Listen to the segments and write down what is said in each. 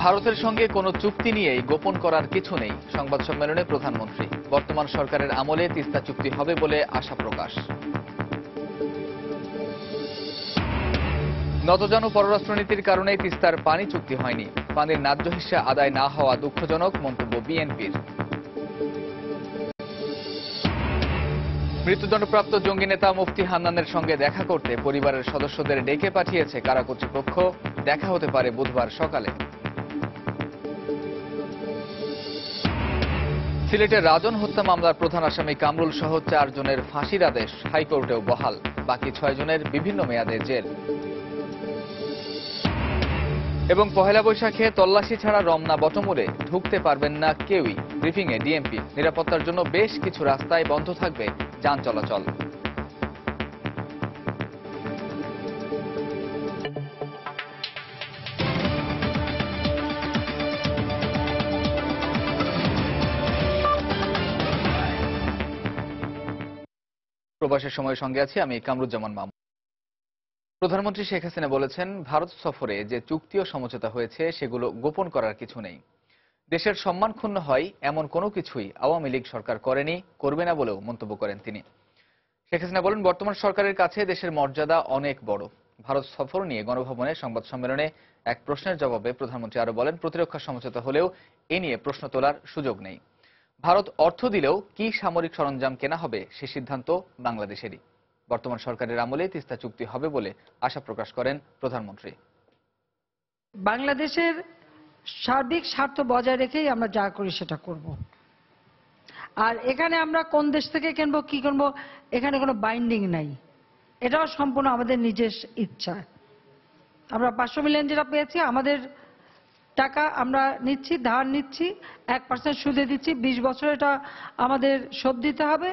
ভারতের সঙ্গে কোনো চুক্তি নিয়েই গোপন করার কিছু নেই, সংবাদ সম্মেলনে প্রধানমন্ত্রী। বর্তমান সরকারের আমলে তিস্তা চুক্তি হবে বলে আশা প্রকাশ। নতজানু পররাষ্ট্রনীতির কারণেই তিস্তার পানি চুক্তি হয়নি। পানির ন্যায্য হিস্যা আদায় না হওয়া দুঃখজনক, মন্তব্য বিএনপির। মৃত্যুদণ্ডপ্রাপ্ত জঙ্গি নেতা মুফতি হান্নানের সঙ্গে দেখা করতে পরিবারের সদস্যদের ডেকে পাঠিয়েছে কারা কর্তৃপক্ষ। দেখা হতে পারে বুধবার সকালে। সিলেটের রাজন হত্যা মামলার প্রধান আসামি কামরুল সহ 4 জনের ফাঁসির আদেশ হাইকোর্টেও বহাল। বাকি 6 জনের বিভিন্ন মেয়াদে জেল। এবং পহেলা বৈশাখে তল্লাশি ছাড়া রমনা বটমূলে ঢুকতে পারবেন না কেউই। ব্রিফিংয়ে ডিএমপি, নিরাপত্তার জন্য বেশ কিছু রাস্তায় বন্ধ থাকবে যান চলাচল। প্রবাসের সময়ের সঙ্গে আছি আমি কামরুজ্জামান মামুন। প্রধানমন্ত্রী শেখ হাসিনা বলেছেন, ভারত সফরে যে চুক্তি ও সমঝোতা হয়েছে সেগুলো গোপন করার কিছু নেই। দেশের সম্মান ক্ষুণ্ণ হয় এমন কোনো কিছুই আওয়ামী লীগ সরকার করেনি, করবে না বলেও মন্তব্য করেন তিনি। শেখ হাসিনা বলেন, বর্তমান সরকারের কাছে দেশের মর্যাদা অনেক বড়। ভারত সফর নিয়ে গণভবনে সংবাদ সম্মেলনে এক প্রশ্নের জবাবে প্রধানমন্ত্রী আরো বলেন, প্রতিরক্ষা সমঝোতা হলেও এ নিয়ে প্রশ্ন তোলার সুযোগ নেই। ভারত অর্থ দিলেও কি সামরিক সরঞ্জাম কেনা হবে সে সিদ্ধান্ত বাংলাদেশেরই। বর্তমান সরকারের আমলে তিস্তা চুক্তি হবে বলে আশা প্রকাশ করেন প্রধানমন্ত্রী। বাংলাদেশের সার্বিক স্বার্থ বজায় রেখেই আমরা যা করি সেটা করব। আর এখানে আমরা কোন দেশ থেকে কিনবো কি কিনবো এখানে কোনো বাইন্ডিং নাই, এটাও সম্পূর্ণ আমাদের নিজের ইচ্ছা। আমরা 500 মিলিয়ন যেটা পেয়েছি আমাদের টাকা আমরা নিচ্ছি, ধার নিচ্ছি, 1% সুদে দিচ্ছি, 20 বছর এটা আমাদের শোধ দিতে হবে।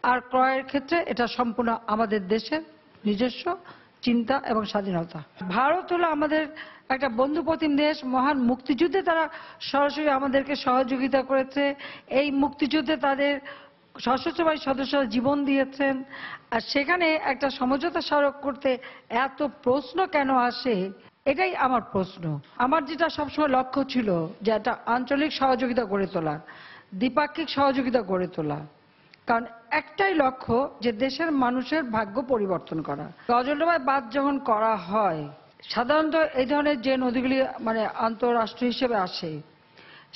আর ক্রয়ের ক্ষেত্রে এটা সম্পূর্ণ আমাদের দেশের নিজস্ব চিন্তা এবং স্বাধীনতা। ভারত হলো আমাদের একটা বন্ধুপ্রতিম দেশ। মহান মুক্তিযুদ্ধে তারা সরাসরি আমাদেরকে সহযোগিতা করেছে। এই মুক্তিযুদ্ধে তাদের সশস্ত্র বাহিনীর সদস্যরা জীবন দিয়েছেন। আর সেখানে একটা সমঝোতা স্মারক করতে এত প্রশ্ন কেন আসে, এটাই আমার প্রশ্ন। আমার যেটা সবসময় লক্ষ্য ছিল যে একটা আঞ্চলিক সহযোগিতা গড়ে তোলা, দ্বিপাক্ষিক সহযোগিতা গড়ে তোলা। কারণ একটাই লক্ষ্য যে দেশের মানুষের ভাগ্য পরিবর্তন করা। গজলডোবায় বাঁধ যখন করা হয়, সাধারণত এই ধরনের যে নদীগুলি আন্তঃরাষ্ট্রীয় হিসেবে আসে,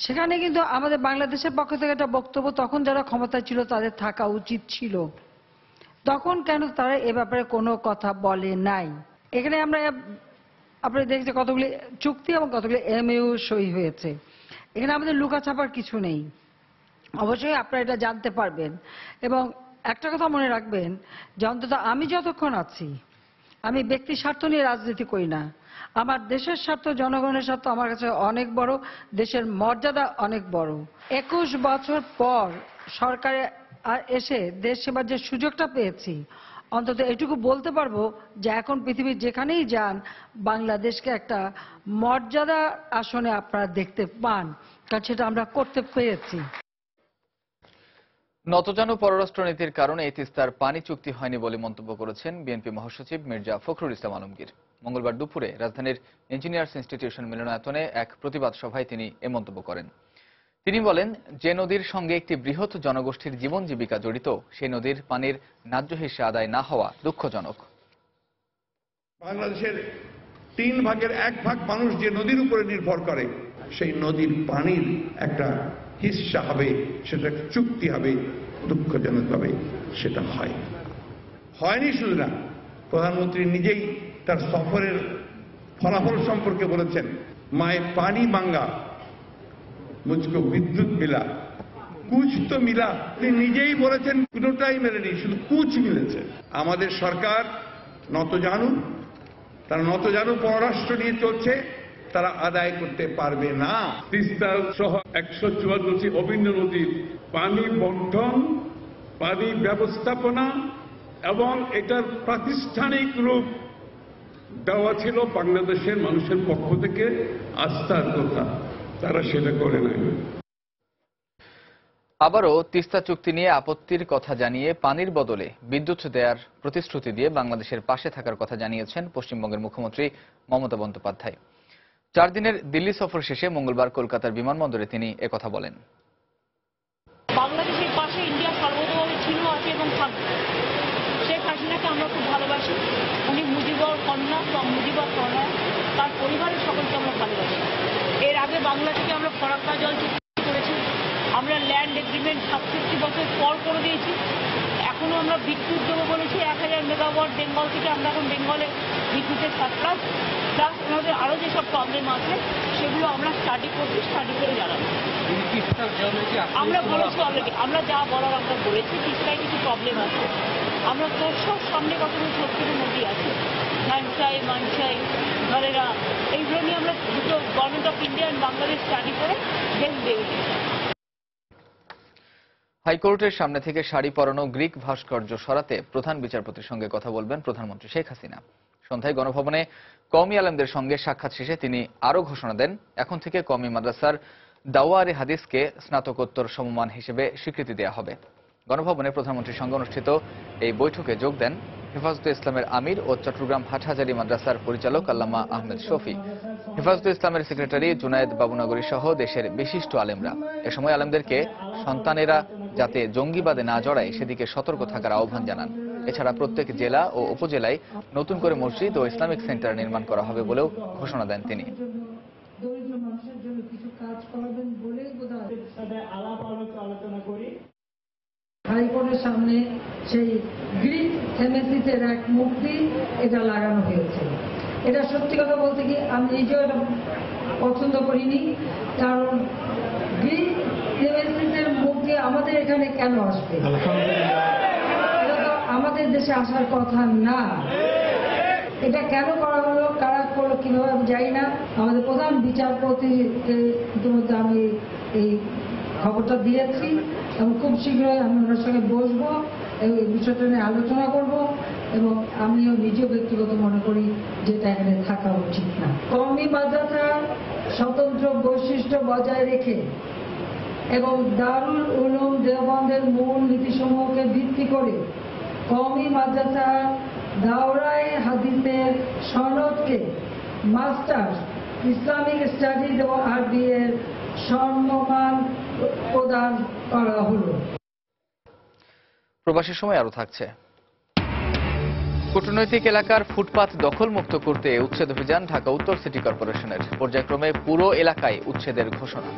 সেখানে কিন্তু আমাদের বাংলাদেশের পক্ষ থেকে একটা বক্তব্য তখন যারা ক্ষমতায় ছিল তাদের থাকা উচিত ছিল। তখন কেন তারা এ ব্যাপারে কোনো কথা বলে নাই? এখানে আমরা আপনি দেখছি কতগুলি চুক্তি এবং কতগুলি এমইউ সই হয়েছে। এখানে আমাদের লুকাছাপার কিছু নেই। অবশ্যই আপনারা এটা জানতে পারবেন। এবং একটা কথা মনে রাখবেন যে অন্তত আমি যতক্ষণ আছি, আমি ব্যক্তি স্বার্থ নিয়ে রাজনীতি করি না। আমার দেশের স্বার্থ, জনগণের স্বার্থ আমার কাছে অনেক বড়, দেশের মর্যাদা অনেক বড়। 21 বছর পর সরকারে এসে দেশ সেবার যে সুযোগটা পেয়েছি, অন্তত এটুকু বলতে পারবো যে এখন পৃথিবীর যেখানেই যান বাংলাদেশকে একটা মর্যাদা আসনে আপনারা দেখতে পান, কারণ সেটা আমরা করতে পেরেছি। নতজানু পররাষ্ট্রনীতির কারণে এই তিস্তার পানি চুক্তি হয়নি বলে মন্তব্য করেছেন বিএনপি মহাসচিব মির্জা ফখরুল ইসলাম আলমগীর। মঙ্গলবার দুপুরে রাজধানীর ইঞ্জিনিয়ার্স ইনস্টিটিউশন মিলনায়তনে এক প্রতিবাদ সভায় তিনি এ মন্তব্য করেন। তিনি বলেন, যে নদীর সঙ্গে একটি বৃহৎ জনগোষ্ঠীর জীবন জীবিকা জড়িত, সেই নদীর পানির ন্যায্য হিস্যা আদায় না হওয়া দুঃখজনক। বাংলাদেশের 3 ভাগের 1 ভাগ মানুষ যে নদীর উপরে নির্ভর করে, সেই নদীর পানির একটা হিস্সা হবে, সেটা চুক্তি হবে, দুঃখজনকভাবে সেটা হয়নি। শুধু না, প্রধানমন্ত্রী নিজেই তার সফরের ফলাফল সম্পর্কে বলেছেন, মায়ে পানি মাঙ্গা মুঝকো বিদ্যুৎ মিলা, কুছ তো মিলা। তিনি নিজেই বলেছেন কোনোটাই মেলেনি, শুধু কুছ মিলেছে। আমাদের সরকার নতজানু, তারা নতজানু পররাষ্ট্র নিয়ে চলছে, তারা আদায় করতে পারবে না। তিস্তা সহ 144টি অভিন্ন নদীর পানি বন্টন, পানি ব্যবস্থাপনা এবং এটার প্রাতিষ্ঠানিক রূপ দেওয়া ছিল বাংলাদেশের মানুষের পক্ষ থেকে আস্থার কথা, তারা সেটা করে নাই। আবারও তিস্তা চুক্তি নিয়ে আপত্তির কথা জানিয়ে পানির বদলে বিদ্যুৎ দেওয়ার প্রতিশ্রুতি দিয়ে বাংলাদেশের পাশে থাকার কথা জানিয়েছেন পশ্চিমবঙ্গের মুখ্যমন্ত্রী মমতা বন্দ্যোপাধ্যায়। 4 দিনের দিল্লি সফর শেষে মঙ্গলবার কলকাতার বিমানবন্দরে তিনি একথা বলেন। বাংলাদেশের পাশে ইন্ডিয়া সর্বতভাবে ছিল, আছে এবং থাকবে। শেখ হাসিনাকে আমরা খুব ভালোবাসি। উনি মুজিবর কন্যা বা মুজিবর কন্যা, তার পরিবারের সকলকে আমরা ভালোবাসি। এর আগে বাংলা থেকে আমরা ফরাক্কা জল চুক্তি করেছি, আমরা ল্যান্ড এগ্রিমেন্ট 67 বছর পর করে দিয়েছি। এখনো আমরা বিদ্যুৎ দেবো বলেছি 1000 মেগাওয়াট বেঙ্গল থেকে। আমরা এখন বেঙ্গলে বিদ্যুতের সাপ্লাই প্লাস ওনাদের আরও যেসব প্রবলেম আছে সেগুলো আমরা স্টাডি করছি, স্টাডি করে জানাবো। আমরা বলেছি অলরেডি, আমরা যা বলার আমরা বলেছি। তিস্তায় কিছু প্রবলেম আছে, আমরা তোর সব সামনে কতগুলো ছোট ছোট নদী আছে, মানসাই নরেরা, এইগুলো নিয়ে আমরা দুটো government of India and Bangladesh study করে দেন দেবে। হাইকোর্টের সামনে থেকে শাড়ি পরানো গ্রিক ভাস্কর্য সরাতে প্রধান বিচারপতির সঙ্গে কথা বলবেন প্রধানমন্ত্রী শেখ হাসিনা। সন্ধ্যায় গণভবনে কওমি আলেমদের সঙ্গে সাক্ষাৎ শেষে তিনি আরও ঘোষণা দেন, এখন থেকে কওমি মাদ্রাসার দাওয়ারে হাদিসকে স্নাতকোত্তর সমমান হিসেবে স্বীকৃতি দেওয়া হবে। গণভবনে প্রধানমন্ত্রীর সঙ্গে অনুষ্ঠিত এই বৈঠকে যোগ দেন হেফাজতে ইসলামের আমির ও চট্টগ্রাম হাটহাজারী মাদ্রাসার পরিচালক আল্লামা আহমেদ শফি, হেফাজতে ইসলামের সেক্রেটারি জুনায়েদ বাবুনগরী সহ দেশের বিশিষ্ট আলেমরা। এ সময় আলেমদেরকে সন্তানেরা যাতে জঙ্গিবাদে না জড়ায় সেদিকে সতর্ক থাকার আহ্বান জানান। এছাড়া প্রত্যেক জেলা ও উপজেলায় নতুন করে মসজিদ ও ইসলামিক সেন্টার নির্মাণ করা হবে বলেও ঘোষণা দেন তিনি। হাইকোর্টের সামনে সেই গ্রিক থেমেসিসের এক মূর্তি এটা লাগানো হয়েছে। এটা সত্যি কথা বলতে কি আমি নিজেও এটা পছন্দ করিনি, কারণ গ্রিক থেমেসিসের মূর্তি আমাদের এখানে কেন আসবে? এটা তো আমাদের দেশে আসার কথা না। এটা কেন করা হলো, কারা করলো, কিভাবে আমি জানি না। আমাদের প্রধান বিচারপতিকে ইতিমধ্যে আমি এই খবরটা দিয়েছি এবং খুব শীঘ্রই আমি ওনার সঙ্গে বসবো এবং এই বিষয়টা নিয়ে আলোচনা করব এবং আমিও নিজেও ব্যক্তিগত মনে করি যে এটা এখানে থাকা উচিত না। কওমি মাদ্রাসার স্বতন্ত্র বৈশিষ্ট্য বজায় রেখে এবং দারুল উলুম দেওবন্দের মূল নীতিসমূহকে ভিত্তি করে কওমি মাদ্রাসা দাওরায়ে হাদিসের সনদকে মাস্টার্স ইসলামিক স্টাডিজ এবং আরবি এর সম্মান প্রদান করা হলো। প্রবাসের সময় আরো থাকছে। কূটনৈতিক এলাকার ফুটপাত দখলমুক্ত করতে উচ্ছেদ অভিযান ঢাকা উত্তর সিটি কর্পোরেশনের। পর্যায়ক্রমে পুরো এলাকায় উচ্ছেদের ঘোষণা।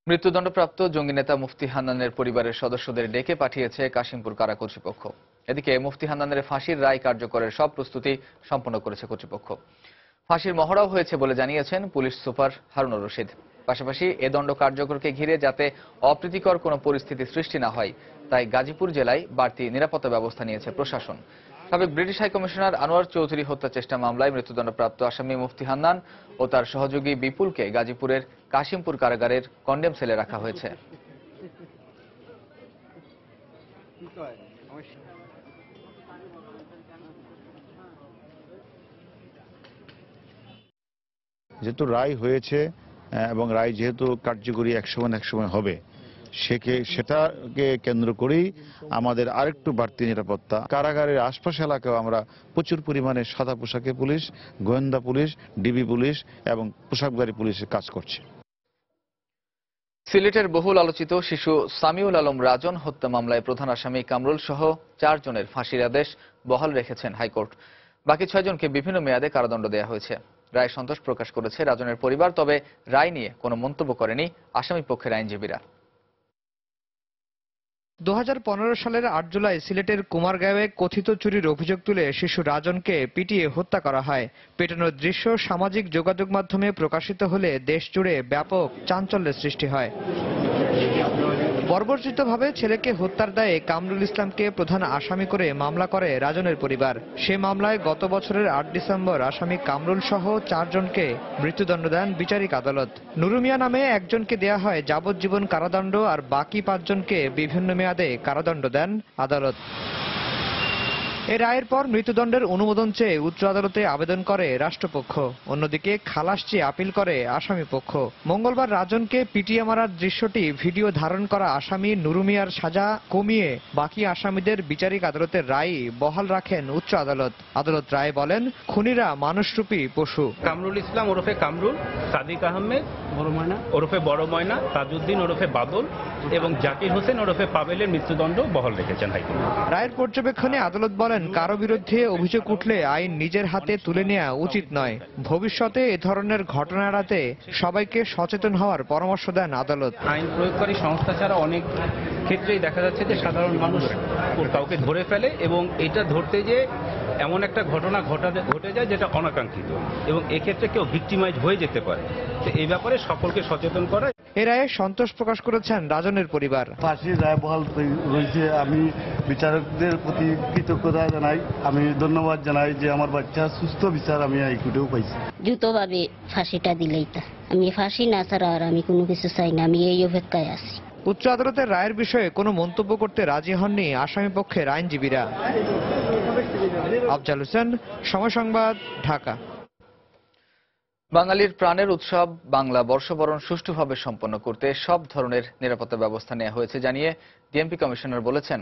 মৃত্যুদণ্ডপ্রাপ্ত জঙ্গি নেতা মুফতি হান্নানের পরিবারের সদস্যদের ডেকে পাঠিয়েছে কাশিমপুর কারা কর্তৃপক্ষ। এদিকে মুফতি হান্নানের ফাঁসির রায় কার্যকরের সব প্রস্তুতি সম্পন্ন করেছে কর্তৃপক্ষ। ফাঁসির মহড়াও হয়েছে বলে জানিয়েছেন পুলিশ সুপার হারুনুর রশিদ। পাশাপাশি এ দণ্ড কার্যকরকে ঘিরে যাতে অপ্রীতিকর কোনো পরিস্থিতি সৃষ্টি না হয় তাই গাজীপুর জেলায় বাড়তি নিরাপত্তা ব্যবস্থা নিয়েছে প্রশাসন। সাবেক ব্রিটিশ হাইকমিশনার আনোয়ার চৌধুরী হত্যা চেষ্টা মামলায় মৃত্যুদণ্ডপ্রাপ্ত আসামি মুফতি হান্নান ও তার সহযোগী বিপুলকে গাজীপুরের কাশিমপুর কারাগারের কন্ডেম সেলে রাখা হয়েছে। যেহেতু রায় হয়েছে এবং রায় যেহেতু কার্যকরী এক সময় হবে, সেটাকে কেন্দ্র করেই আমাদের আরেকটু বাড়তি নিরাপত্তা। কারাগারের আশপাশ এলাকাও আমরা প্রচুর পরিমাণে সাদা পোশাকে পুলিশ, গোয়েন্দা পুলিশ, ডিবি পুলিশ এবং পোশাকধারী পুলিশের কাজ করছে। সিলেটের বহুল আলোচিত শিশু সামিউল আলম রাজন হত্যা মামলায় প্রধান আসামি কামরুল সহ 4 জনের ফাঁসির আদেশ বহাল রেখেছেন হাইকোর্ট। বাকি 6 জনকে বিভিন্ন মেয়াদে কারাদণ্ড দেওয়া হয়েছে। রায় সন্তোষ প্রকাশ করেছে রাজনের পরিবার, তবে রায় নিয়ে কোনো মন্তব্য করেনি আসামি পক্ষের আইনজীবীরা। 2015 সালের 8 জুলাই সিলেটের কুমারগাঁওয়ে কথিত চুরির অভিযোগ তুলে শিশু রাজনকে পিটিয়ে হত্যা করা হয়। পেটানোর দৃশ্য সামাজিক যোগাযোগ মাধ্যমে প্রকাশিত হলে দেশ জুড়ে ব্যাপক চাঞ্চল্যের সৃষ্টি হয়। বর্বরচিতভাবে ছেলেকে হত্যার দায়ে কামরুল ইসলামকে প্রধান আসামি করে মামলা করে রাজনের পরিবার। সে মামলায় গত বছরের 8 ডিসেম্বর আসামি কামরুল সহ 4 জনকে মৃত্যুদণ্ড দেন বিচারিক আদালত। নুরু মিয়া নামে একজনকে দেয়া হয় যাবজ্জীবন কারাদণ্ড, আর বাকি 5 জনকে বিভিন্ন মেয়াদে কারাদণ্ড দেন আদালত। এ রায়ের পর মৃত্যুদণ্ডের অনুমোদন চেয়ে উচ্চ আদালতে আবেদন করে রাষ্ট্রপক্ষ। অন্যদিকে খালাস চেয়ে আপিল করে আসামি পক্ষ। মঙ্গলবার রাজনকে পিটিয়ে মারার দৃশ্যটি ভিডিও ধারণ করা আসামি নুরু মিয়ার সাজা কমিয়ে বাকি আসামিদের বিচারিক আদালতের রায় বহাল রাখেন উচ্চ আদালত। আদালত রায়ে বলেন, খুনিরা মানুষরূপী পশু। কামরুল ইসলাম ওরফে কামরুল, সাদিক আহমেদ ওরফে বড় ময়না, তাজউদ্দিন ওরফে বাদল এবং জাকির হোসেন ওরফে পাবেলের মৃত্যুদণ্ড বহাল রেখেছেন হাইকোর্ট। রায়ের পর্যবেক্ষণে আদালত বলেন, কারো বিরুদ্ধে অভিযোগ উঠলে আইন নিজের হাতে তুলে নেওয়া উচিত নয়। ভবিষ্যতে এ ধরনের ঘটনা এড়াতে সবাইকে সচেতন হওয়ার পরামর্শ দেন আদালত। আইন প্রয়োগকারী সংস্থা ছাড়া অনেক ক্ষেত্রেই দেখা যাচ্ছে যে সাধারণ মানুষ কাউকে ধরে ফেলে এবং এটা ধরতে যে এমন একটা ঘটনা ঘটে যায় যেটা অনাকাঙ্ক্ষিত এবং এক্ষেত্রে কেউ ভিক্টিমাইজ হয়ে যেতে পারে। তো এই ব্যাপারে সকলকে সচেতন করা। এ রায়ে সন্তোষ প্রকাশ করেছেন রাজনের পরিবার। ফাঁসির রায় বহাল রয়েছে। আমি বিচারকদের প্রতি কৃতজ্ঞতা জানাই। আমি ধন্যবাদ জানাই যে আমার বাচ্চা সুস্থ বিচার আমি হাইকোর্টেও পাইছি। দ্রুতভাবে ফাঁসিটা দিলেই তা। আমি ফাঁসি না ছাড়া আর আমি কোনো কিছু চাই না, আমি এই অপেক্ষায় আছি। উচ্চ আদালতের রায়ের বিষয়ে কোনো মন্তব্য করতে রাজি হননি আসামি পক্ষের আইনজীবীরা। আফজাল হোসেন, সময় সংবাদ, ঢাকা। বাঙালির প্রাণের উৎসব বাংলা বর্ষবরণ সুষ্ঠুভাবে সম্পন্ন করতে সব ধরনের নিরাপত্তা ব্যবস্থা নেওয়া হয়েছে জানিয়ে ডিএমপি কমিশনার বলেছেন,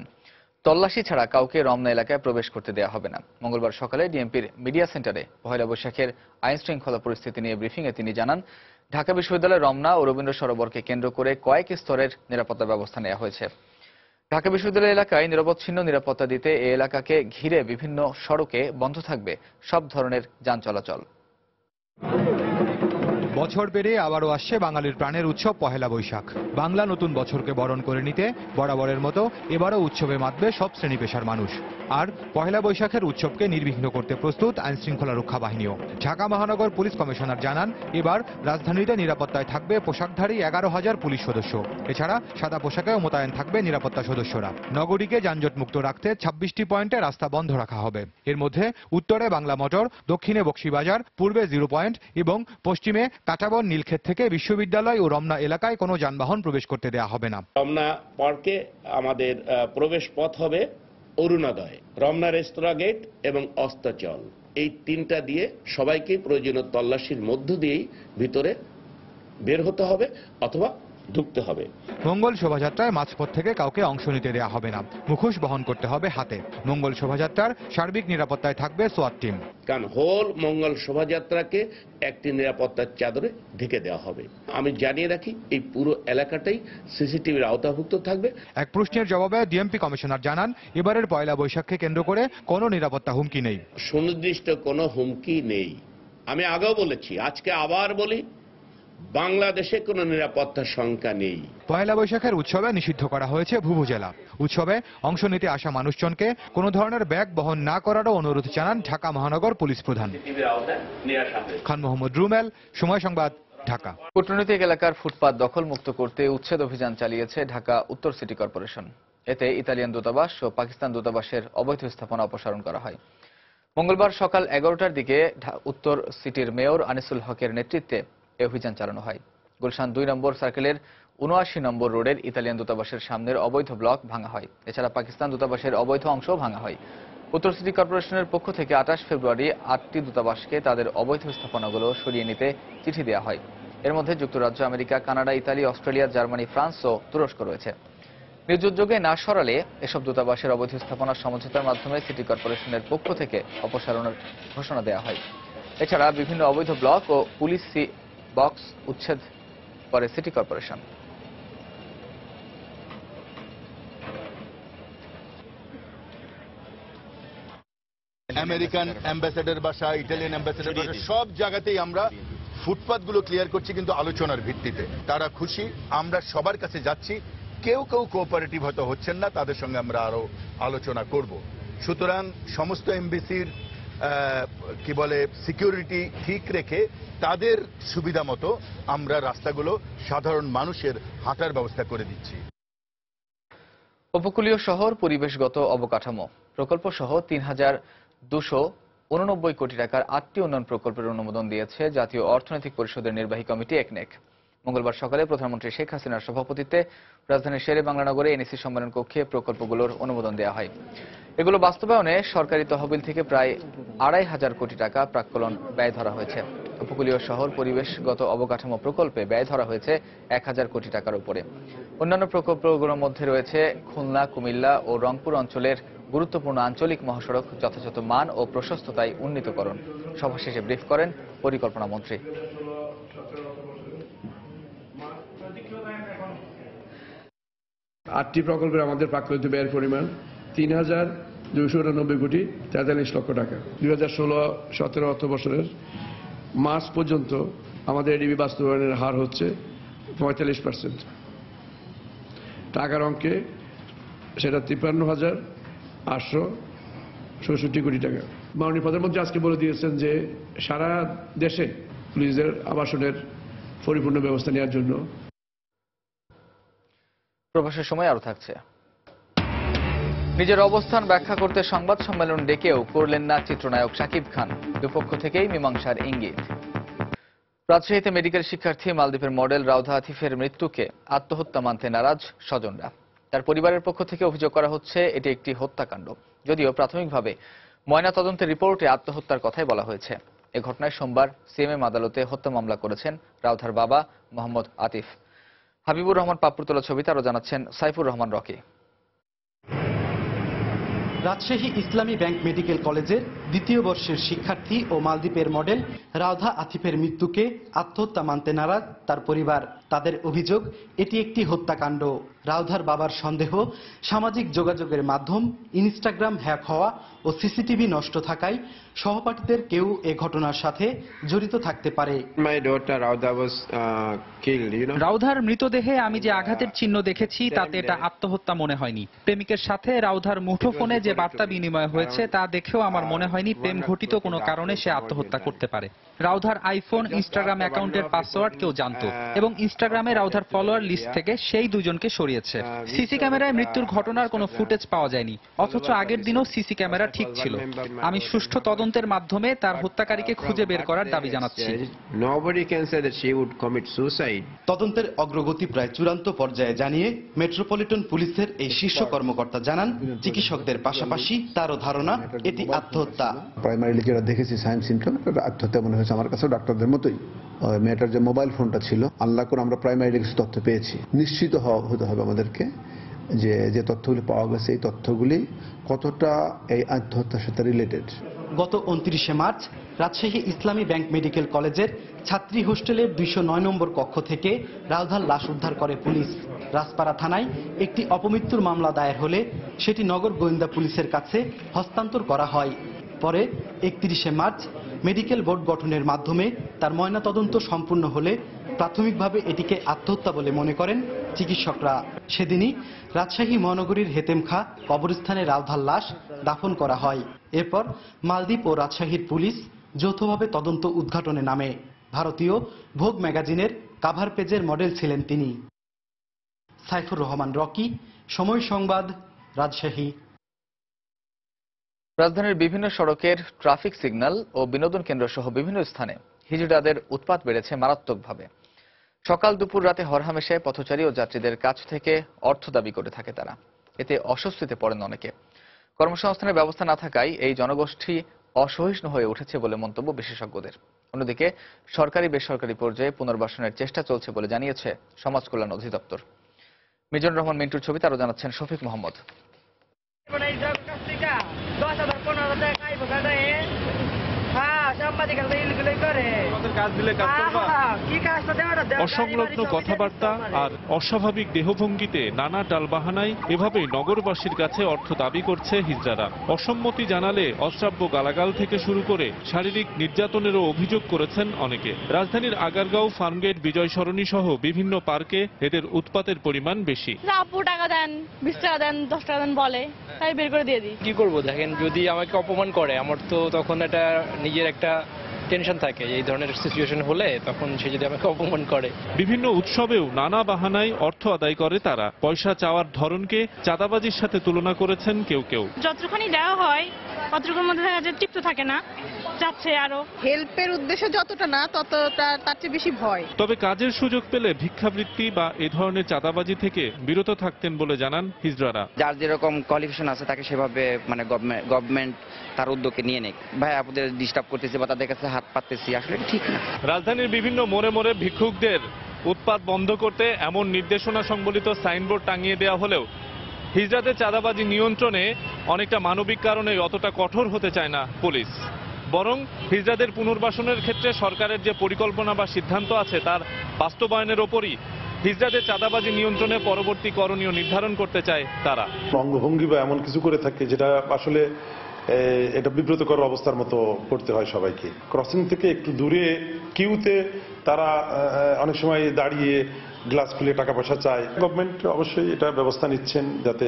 তল্লাশি ছাড়া কাউকে রমনা এলাকায় প্রবেশ করতে দেওয়া হবে না। মঙ্গলবার সকালে ডিএমপির মিডিয়া সেন্টারে পহেলা বৈশাখের আইন শৃঙ্খলা পরিস্থিতি নিয়ে ব্রিফিংয়ে তিনি জানান, ঢাকা বিশ্ববিদ্যালয়ের রমনা ও রবীন্দ্র সরোবরকে কেন্দ্র করে কয়েক স্তরের নিরাপত্তা ব্যবস্থা নেওয়া হয়েছে। ঢাকা বিশ্ববিদ্যালয় এলাকায় নিরবচ্ছিন্ন নিরাপত্তা দিতে এই এলাকাকে ঘিরে বিভিন্ন সড়কে বন্ধ থাকবে সব ধরনের যান চলাচল। বছর পেরিয়ে আবারও আসছে বাঙালির প্রাণের উৎসব পহেলা বৈশাখ। বাংলা নতুন বছরকে বরণ করে নিতে বরাবরের মতো এবারও উৎসবে মাতবে সব শ্রেণী পেশার মানুষ। আর পহেলা বৈশাখের উৎসবকে নির্বিঘ্ন করতে প্রস্তুত আইন শৃঙ্খলা রক্ষা বাহিনীও। ঢাকা মহানগর পুলিশ কমিশনার জানান, এবার রাজধানীতে নিরাপত্তায় থাকবে পোশাকধারী 11,000 পুলিশ সদস্য। এছাড়া সাদা পোশাকেও মোতায়েন থাকবে নিরাপত্তা সদস্যরা। নগরীকে যানজট মুক্ত রাখতে 26টি পয়েন্টে রাস্তা বন্ধ রাখা হবে। এর মধ্যে উত্তরে বাংলা মোটর, দক্ষিণে বকশীবাজার, পূর্বে 0 পয়েন্ট এবং পশ্চিমে কাটাবন নীলক্ষেত থেকে বিশ্ববিদ্যালয় ও রমনা এলাকায় কোনো যানবাহন প্রবেশ করতে দেওয়া হবে না। রমনা পার্কে আমাদের প্রবেশ পথ হবে অরুণোদয়, রমনা রেস্তোরাঁ গেট এবং অস্তাচল। এই তিনটা দিয়ে সবাইকে প্রয়োজনীয় তল্লাশির মধ্য দিয়েই ভিতরে বের হতে হবে অথবা ঢুকতে হবে। মঙ্গল শোভাযাত্রায় মাঝপথ থেকে কাউকে অংশ নিতে দেওয়া হবে না। মুখোশ বহন করতে হবে হাতে। মঙ্গল শোভাযাত্রার সার্বিক নিরাপত্তায় থাকবে সোয়াট টিম। কারণ হোল মঙ্গল শোভাযাত্রাকে একটি নিরাপত্তার চাদরে ঢেকে দেওয়া হবে। আমি জানিয়ে রাখি, এই পুরো এলাকাটাই সিসিটিভির আওতাভুক্ত থাকবে। এক প্রশ্নের জবাবে ডিএমপি কমিশনার জানান, এবারের পয়লা বৈশাখকে কেন্দ্র করে কোনো নিরাপত্তা হুমকি নেই। সুনির্দিষ্ট কোনো হুমকি নেই। আমি আগেও বলেছি, আজকে আবার বলি, বাংলাদেশে কোনো নিরাপত্তা শঙ্কা নেই। পয়লা বৈশাখের উৎসবে নিষিদ্ধ করা হয়েছে ভুভুজেলা। উৎসবে অংশ নিতে আসা মানুষজনকে কোনো ধরনের ব্যাগ বহন না করারও অনুরোধ জানান ঢাকা মহানগর পুলিশ প্রধান। খান মোহাম্মদ রুমেল, সময় সংবাদ, ঢাকা। কূটনৈতিক এলাকার ফুটপাত দখল মুক্ত করতে উচ্ছেদ অভিযান চালিয়েছে ঢাকা উত্তর সিটি কর্পোরেশন। এতে ইতালিয়ান দূতাবাস ও পাকিস্তান দূতাবাসের অবৈধ স্থাপনা অপসারণ করা হয়। মঙ্গলবার সকাল 11টার দিকে উত্তর সিটির মেয়র আনিসুল হকের নেতৃত্বে এই অভিযান চালানো হয়। গুলশান 2 নম্বর সার্কেলের 79 নম্বর রোডের ইতালিয়ান দূতাবাসের সামনের অবৈধ ব্লক ভাঙা হয়। এছাড়া পাকিস্তান দূতাবাসের অবৈধ অংশও ভাঙা হয়। উত্তর সিটি কর্পোরেশনের পক্ষ থেকে 28 ফেব্রুয়ারি 8টি দূতাবাসকে তাদের অবৈধ স্থাপনাগুলো সরিয়ে নিতে চিঠি দেওয়া হয়। এর মধ্যে যুক্তরাজ্য, America, Canada, Italy, Australia, Germany, France ও তুরস্ক রয়েছে। নির্যোগে না সরালে এসব দূতাবাসের অবৈধ স্থাপনার সমঝোতার মাধ্যমে সিটি কর্পোরেশনের পক্ষ থেকে অপসারণের ঘোষণা দেওয়া হয়। এছাড়া বিভিন্ন অবৈধ ব্লক ও পুলিশ বক্স উচ্ছেদ করে সিটি কর্পোরেশন। আমেরিকান অ্যাম্বাসেডর বাসা, ইটালিয়ান অ্যাম্বাসেডর বাসা, সব জায়গাতেই আমরা ফুটপাথগুলো ক্লিয়ার করছি, কিন্তু আলোচনার ভিত্তিতে। তারা খুশি, আমরা সবার কাছে যাচ্ছি। কেউ কোঅপারেটিভ হয়তো হচ্ছেন না, তাদের সঙ্গে আমরা আরো আলোচনা করব। সুতরাং সমস্ত এমবিসির কি বলে সিকিউরিটি ঠিক রেখে তাদের সুবিধা মতো আমরা রাস্তাগুলো সাধারণ মানুষের হাঁটার ব্যবস্থা করে দিচ্ছি। উপকূলীয় শহর পরিবেশগত অবকাঠামো প্রকল্প সহ ৩,২89 কোটি টাকার 8টি উন্নয়ন প্রকল্পের অনুমোদন দিয়েছে জাতীয় অর্থনৈতিক পরিষদের নির্বাহী কমিটি একনেক। মঙ্গলবার সকালে প্রধানমন্ত্রী শেখ হাসিনার সভাপতিত্বে রাজধানীর শেরে বাংলা নগরে এনএসি সম্মেলন কক্ষে প্রকল্পগুলোর অনুমোদন দেওয়া হয়। এগুলো বাস্তবায়নে সরকারি তহবিল থেকে প্রায় 2,500 কোটি টাকা প্রাক্কলন ব্যয় ধরা হয়েছে। উপকূলীয় শহর পরিবেশগত অবকাঠামো প্রকল্পে ব্যয় ধরা হয়েছে 1,000 কোটি টাকার উপরে। অন্যান্য প্রকল্পগুলোর মধ্যে রয়েছে খুলনা, কুমিল্লা ও রংপুর অঞ্চলের গুরুত্বপূর্ণ আঞ্চলিক মহাসড়ক যথাযথ মান ও প্রশস্ততায় উন্নীতকরণ। সভা শেষে ব্রিফ করেন পরিকল্পনা মন্ত্রী। আটটি প্রকল্পের আমাদের প্রাক্কলিত ব্যয়ের পরিমাণ 3,289 কোটি 43 লক্ষ টাকা। 2016-17 অর্থ বছরের মার্চ পর্যন্ত আমাদের এডিবি বাস্তবায়নের হার হচ্ছে 45%। টাকার অঙ্কে সেটা 53,866 কোটি টাকা। মাননীয় প্রধানমন্ত্রী আজকে বলে দিয়েছেন যে সারা দেশে পুলিশের আবাসনের পরিপূর্ণ ব্যবস্থা নেওয়ার জন্য। প্রবাসের সময় আরো থাকছে। নিজের অবস্থান ব্যাখ্যা করতে সংবাদ সম্মেলন ডেকেও করলেন না চিত্রনায়ক শাকিব খান। দুপক্ষ থেকেই মীমাংসার ইঙ্গিত। রাজশাহীতে মেডিকেল শিক্ষার্থী মালদ্বীপের মডেল রাউধা আতিফের মৃত্যুকে আত্মহত্যা মানতে নারাজ স্বজনরা। তার পরিবারের পক্ষ থেকে অভিযোগ করা হচ্ছে এটি একটি হত্যাকাণ্ড, যদিও প্রাথমিকভাবে ময়নাতদন্তের রিপোর্টে আত্মহত্যার কথাই বলা হয়েছে। এ ঘটনায় সোমবার সিএমএম আদালতে হত্যা মামলা করেছেন রাউধার বাবা মোহাম্মদ আতিফ। হাবিবুর রহমান পাপ্পুর তোলা ছবিতে আরো জানাচ্ছেন সাইফুর রহমান রকি। রাজশাহী ইসলামী ব্যাংক মেডিকেল কলেজের দ্বিতীয় বর্ষের শিক্ষার্থী ও মালদ্বীপের মডেল রাউধা আতিফের মৃত্যুকে আত্মহত্যা মানতে নারাজ তার পরিবার। তাদের অভিযোগ এটি একটি হত্যাকাণ্ড। রাউধার বাবার সন্দেহ সামাজিক যোগাযোগের মাধ্যম ইনস্টাগ্রাম হ্যাক হওয়া ও সিসিটিভি নষ্ট থাকায় সহপাঠীদের কেউ এ ঘটনার সাথে জড়িত থাকতে পারে। রাউধার মৃতদেহে আমি যে আঘাতের চিহ্ন দেখেছি তাতে এটা আত্মহত্যা মনে হয়নি। প্রেমিকের সাথে রাউধার মুঠোফোনে যে বার্তা বিনিময় হয়েছে তা দেখেও আমার মনে হয়নি প্রেম ঘটিত কোনো কারণে সে আত্মহত্যা করতে পারে। রাউধার আইফোন, ইনস্টাগ্রাম অ্যাকাউন্টের পাসওয়ার্ড কেউ জানতো এবং ইনস্টাগ্রামে রাউধার ফলোয়ার লিস্ট থেকে সেই দুজনকে সরিয়েছে। সিসি ক্যামেরায় মৃত্যুর ঘটনার কোনো ফুটেজ পাওয়া যায়নি, অথচ আগের দিনও সিসি ক্যামেরা ঠিক ছিল। আমি সুষ্ঠু তদন্তের মাধ্যমে তার হত্যাকারীকে খুঁজে বের করার দাবি জানাচ্ছি। তদন্তের অগ্রগতি প্রায় চূড়ান্ত পর্যায়ে জানিয়ে মেট্রোপলিটন পুলিশের এই শীর্ষ কর্মকর্তা জানান, চিকিৎসকদের পাশাপাশি তারও ধারণা এটি আত্মহত্যা। প্রাইমারিলি যেটা দেখেছি সাইন সিমটম, আত্মহত্যা মনে হয়েছে আমার কাছে ডাক্তারদের মতোই। মেয়েটার যে মোবাইল ফোনটা ছিল, আল্লাহ করে আমরা প্রাইমারিলি কিছু তথ্য পেয়েছি। নিশ্চিত হতে হবে আমাদেরকে যে তথ্যগুলি পাওয়া গেছে এই তথ্যগুলি কতটা এই আত্মহত্যার সাথে রিলেটেড। গত 29শে মার্চ রাজশাহী ইসলামী ব্যাংক মেডিকেল কলেজের ছাত্রী হোস্টেলের 209 নম্বর কক্ষ থেকে রাউধার লাশ উদ্ধার করে পুলিশ। রাজপাড়া থানায় একটি অপমৃত্যুর মামলা দায়ের হলে সেটি নগর গোয়েন্দা পুলিশের কাছে হস্তান্তর করা হয়। পরে 31শে মার্চ মেডিকেল বোর্ড গঠনের মাধ্যমে তার ময়নাতদন্ত সম্পূর্ণ হলে প্রাথমিকভাবে এটিকে আত্মহত্যা বলে মনে করেন চিকিৎসকরা। সেদিনই রাজশাহী মহানগরীর হেতেমখা কবরস্থানে রাউধার লাশ দাফন করা হয়। এরপর মালদ্বীপ ও রাজশাহীর পুলিশ যৌথভাবে তদন্ত উদ্ঘাটনে নামে। ভারতীয় ভোগ ম্যাগাজিনের কাভার পেজের মডেল ছিলেন তিনি। সাইফুর রহমান রকি, সময় সংবাদ, রাজশাহী। রাজধানীর বিভিন্ন সড়কের ট্রাফিক সিগন্যাল ও বিনোদন কেন্দ্র সহ বিভিন্ন স্থানে হিজড়াদের উৎপাত বেড়েছে মারাত্মকভাবে। সকাল দুপুর রাতে হরহামেশায় পথচারী ও যাত্রীদের কাছ থেকে অর্থ দাবি করে থাকে তারা। এতে অস্বস্তিতে পড়েন অনেকে। কর্মসংস্থানের ব্যবস্থা না থাকায় এই জনগোষ্ঠী অসহিষ্ণু হয়ে উঠেছে বলে মন্তব্য বিশেষজ্ঞদের। অন্যদিকে সরকারি বেসরকারি পর্যায়ে পুনর্বাসনের চেষ্টা চলছে বলে জানিয়েছে সমাজ কল্যাণ অধিদপ্তর। মিজানুর রহমান মিন্টুর ছবিতে আরো জানাচ্ছেন শফিক মোহাম্মদ। অসংলগ্ন কথাবার্তা আর অস্বাভাবিক দেহভঙ্গিতে নানা টালবাহানায় এভাবেই নগরবাসীর কাছে অর্থ দাবি করছে হিজড়ারা। অসম্মতি জানালে অশ্রাব্য গালাগাল থেকে শুরু করে শারীরিক নির্যাতনেরও অভিযোগ করেছেন অনেকে। রাজধানীর আগারগাঁও, ফার্মগেট, বিজয় সরণি সহ বিভিন্ন পার্কে এদের উৎপাতের পরিমাণ বেশি। আপু টাকা দেন, 20 টাকা দেন, 10 টাকা দেন বলে, তাই বের করে দিয়ে দিই। কি করবো দেখেন, যদি আমাকে অপমান করে আমার তো তখন এটা নিজের একটা টেনশন থাকে। এই ধরনের সিচুয়েশন হলে তখন সে যদি আমাকে অপমান করে। বিভিন্ন উৎসবেও নানা বাহানায় অর্থ আদায় করে তারা। পয়সা চাওয়ার ধরনকে চাঁদাবাজির সাথে তুলনা করেছেন কেউ কেউ। যতখানি দেওয়া হয় অতটুকুর মধ্যে দেখা যায় তৃপ্ত থাকে না, যাচ্ছে আরো। হেল্পের উদ্দেশ্য যতটা না ততটা তার চেয়ে বেশি ভয়। তবে কাজের সুযোগ পেলে ভিক্ষাবৃত্তি বা এ ধরনের চাঁদাবাজি থেকে বিরত থাকতেন বলে জানান হিজড়ারা। যার যেরকম কোয়ালিফিকেশন আছে তাকে সেভাবে মানে গভর্নমেন্ট তার উদ্যোগে নিয়ে নেয়। ভাই আপনাদের ডিস্টার্ব করতেছি বা তাদের কাছে হাত পাততেছি, আসলে ঠিক না। রাজধানীর বিভিন্ন মোড়ে মোড়ে ভিক্ষুকদের উৎপাত বন্ধ করতে এমন নির্দেশনা সংবলিত সাইনবোর্ড টাঙিয়ে দেওয়া হলেও হিজড়াদের চাঁদাবাজি নিয়ন্ত্রণে অনেকটা মানবিক কারণে অতটা কঠোর হতে চায় না পুলিশ। বরং হিজড়াদের পুনর্বাসনের ক্ষেত্রে সরকারের যে পরিকল্পনা বা সিদ্ধান্ত আছে তার বাস্তবায়নের ওপরই হিজড়াদের চাঁদাবাজি নিয়ন্ত্রণে পরবর্তী করণীয় নির্ধারণ করতে চায় তারা। অঙ্গভঙ্গি বা এমন কিছু করে থাকে যেটা আসলে এটা বিব্রতকর অবস্থার মতো করতে হয় সবাইকে। ক্রসিং থেকে একটু দূরে কিউতে তারা অনেক সময় দাঁড়িয়ে গ্লাস খুলে টাকা পয়সা চায়। গভর্নমেন্ট অবশ্যই এটা ব্যবস্থা নিচ্ছেন যাতে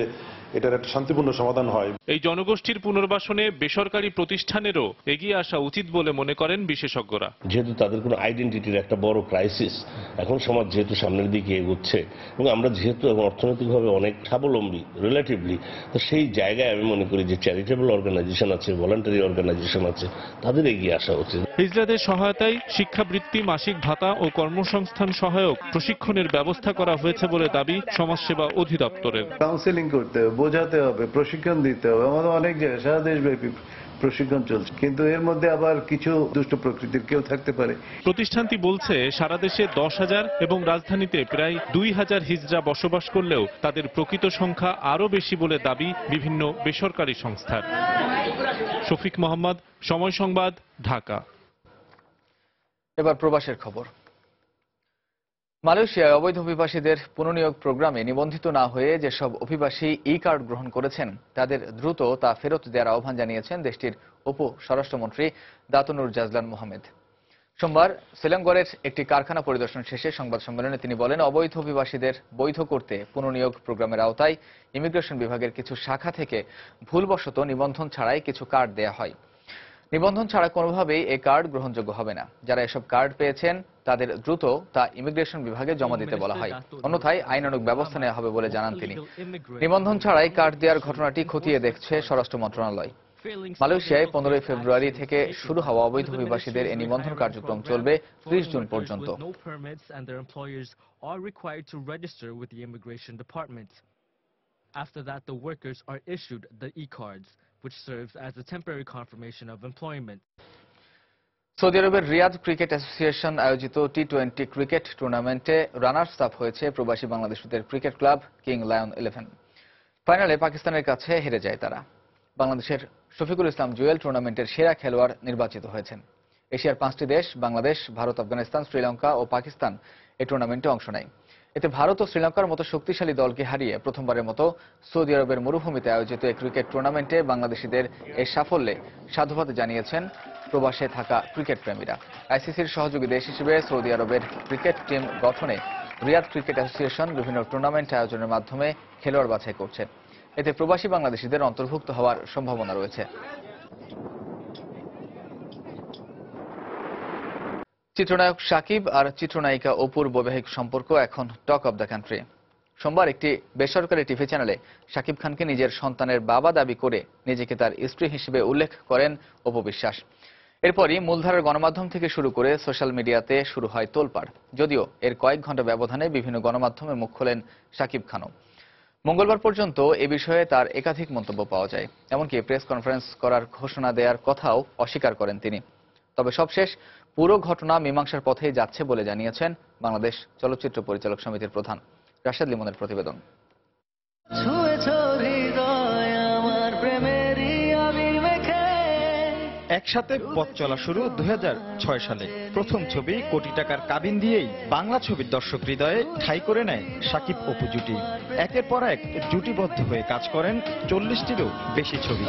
এটার একটা শান্তিপূর্ণ সমাধান হয়। এই জনগোষ্ঠীর পুনর্বাসনে বেসরকারি প্রতিষ্ঠানেরও এগিয়ে আসা উচিত বলে মনে করেন বিশেষজ্ঞরা। যেহেতু তাদের কোনো আইডেন্টিটির একটা বড় ক্রাইসিস, এখন সমাজ যেহেতু সামনের দিকে এগোচ্ছে এবং আমরা যেহেতু অর্থনৈতিকভাবে অনেক স্বাবলম্বী রিলেটিভলি, তো সেই জায়গায় আমি মনে করি যে চ্যারিটেবল অর্গানাইজেশন আছে, ভলান্টারি অর্গানাইজেশন আছে, তাদের এগিয়ে আসা উচিত। হিজড়াদের সহায়তায় শিক্ষাবৃত্তি, মাসিক ভাতা ও কর্মসংস্থান সহায়ক প্রশিক্ষণের ব্যবস্থা করা হয়েছে বলে দাবি সমাজসেবা অধিদপ্তরের। কাউন্সেলিং করতে হবে, বোঝাতে হবে, প্রশিক্ষণ দিতে হবে। আমাদের অনেক জায়গায় সারা দেশব্যাপী প্রশিক্ষণ চলছে, কিন্তু এর মধ্যে আবার কিছু দুষ্ট প্রকৃতির কেউ থাকতে পারে। প্রতিষ্ঠানটি বলছে সারা দেশে 10,000 এবং রাজধানীতে প্রায় 2,000 হিজড়া বসবাস করলেও তাদের প্রকৃত সংখ্যা আরও বেশি বলে দাবি বিভিন্ন বেসরকারি সংস্থার। শফিক মোহাম্মদ, সময় সংবাদ, ঢাকা। এবার প্রবাসের খবর। মালয়েশিয়ায় অবৈধ অভিবাসীদের পুনর্নিয়োগ প্রোগ্রামে নিবন্ধিত না হয়ে যেসব অভিবাসী ই কার্ড গ্রহণ করেছেন তাদের দ্রুত তা ফেরত দেওয়ার আহ্বান জানিয়েছেন দেশটির উপ স্বরাষ্ট্রমন্ত্রী দাতুনুর জাজলান মোহাম্মদ। সোমবার সেলাঙ্গরের একটি কারখানা পরিদর্শন শেষে সংবাদ সম্মেলনে তিনি বলেন, অবৈধ অভিবাসীদের বৈধ করতে পুনর্নিয়োগ প্রোগ্রামের আওতায় ইমিগ্রেশন বিভাগের কিছু শাখা থেকে ভুলবশত নিবন্ধন ছাড়াই কিছু কার্ড দেয়া হয়। নিবন্ধন ছাড়া কোনোভাবেই এই কার্ড গ্রহণযোগ্য হবে না। যারা এসব কার্ড পেয়েছেন তাদের দ্রুত তা ইমিগ্রেশন বিভাগে জমা দিতে বলা হয়, অন্যথায় আইনানুগ ব্যবস্থা নেওয়া হবে বলে জানান তিনি। নিবন্ধন ছাড়াই কার্ড দেওয়ার ঘটনাটি খতিয়ে দেখছে স্বরাষ্ট্র মন্ত্রণালয়। মালয়েশিয়ায় 15 ফেব্রুয়ারি থেকে শুরু হওয়া অবৈধ অভিবাসীদের এই নিবন্ধন কার্যক্রম চলবে 30 জুন পর্যন্ত। After that, the workers are issued the e-cards, which serves as a temporary confirmation of employment. Saudi আরবের রিয়াদ ক্রিকেট অ্যাসোসিয়েশন আয়োজিত টি20 ক্রিকেট টুর্নামেন্টে রানার্স আপ হয়েছে প্রবাসী বাংলাদেশিদের ক্রিকেট ক্লাব কিং লায়ন 11। ফাইনালে পাকিস্তানের কাছে হেরে যায় তারা। বাংলাদেশের শফিকুল ইসলাম জুয়েল টুর্নামেন্টের সেরা খেলোয়াড় নির্বাচিত হয়েছেন। এশিয়ার 5টি দেশ বাংলাদেশ, ভারত, আফগানিস্তান, শ্রীলঙ্কা ও পাকিস্তান এই টুর্নামেন্টে অংশ নেয়। এতে ভারত ও শ্রীলঙ্কার মতো শক্তিশালী দলকে হারিয়ে প্রথমবারের মতো সৌদি আরবের মরুভূমিতে আয়োজিত এই ক্রিকেট টুর্নামেন্টে বাংলাদেশিদের এই সাফল্যে সাধুবাদ জানিয়েছেন প্রবাসে থাকা ক্রিকেট প্রেমীরা। আইসিসির সহযোগী দেশ হিসেবে সৌদি আরবের ক্রিকেট টিম গঠনে রিয়াদ ক্রিকেট অ্যাসোসিয়েশন বিভিন্ন টুর্নামেন্ট আয়োজনের মাধ্যমে খেলোয়াড় বাছাই করছে। এতে প্রবাসী বাংলাদেশিদের অন্তর্ভুক্ত হওয়ার সম্ভাবনা রয়েছে। চিত্রনায়ক শাকিব আর চিত্রনায়িকা অপুর বৈবাহিক সম্পর্ক এখন টক অব দ্য কান্ট্রি। সোমবার একটি বেসরকারি টিভি চ্যানেলে শাকিব খানকে নিজের সন্তানের বাবা দাবি করে নিজেকে তার স্ত্রী হিসেবে উল্লেখ করেন অপু বিশ্বাস। এরপরই মূলধারার গণমাধ্যম থেকে শুরু করে সোশ্যাল মিডিয়াতে শুরু হয় তোলপাড়। যদিও এর কয়েক ঘন্টা ব্যবধানে বিভিন্ন গণমাধ্যমে মুখ খোলেন শাকিব খানও। মঙ্গলবার পর্যন্ত এ বিষয়ে তার একাধিক মন্তব্য পাওয়া যায়, এমনকি প্রেস কনফারেন্স করার ঘোষণা দেওয়ার কথাও অস্বীকার করেন তিনি। তবে সবশেষ পুরো ঘটনা মীমাংসার পথেই যাচ্ছে বলে জানিয়েছেন বাংলাদেশ চলচ্চিত্র পরিচালক সমিতির প্রধান। রাশেদ লিমনের প্রতিবেদন। একসাথে পথ চলা শুরু 2006 সালে। প্রথম ছবি কোটি টাকার কাবিন দিয়েই বাংলা ছবির দর্শক হৃদয়ে ঠাঁই করে নেয় শাকিব অপু জুটি। একের পর এক জুটিবদ্ধ হয়ে কাজ করেন 40টিরও বেশি ছবি।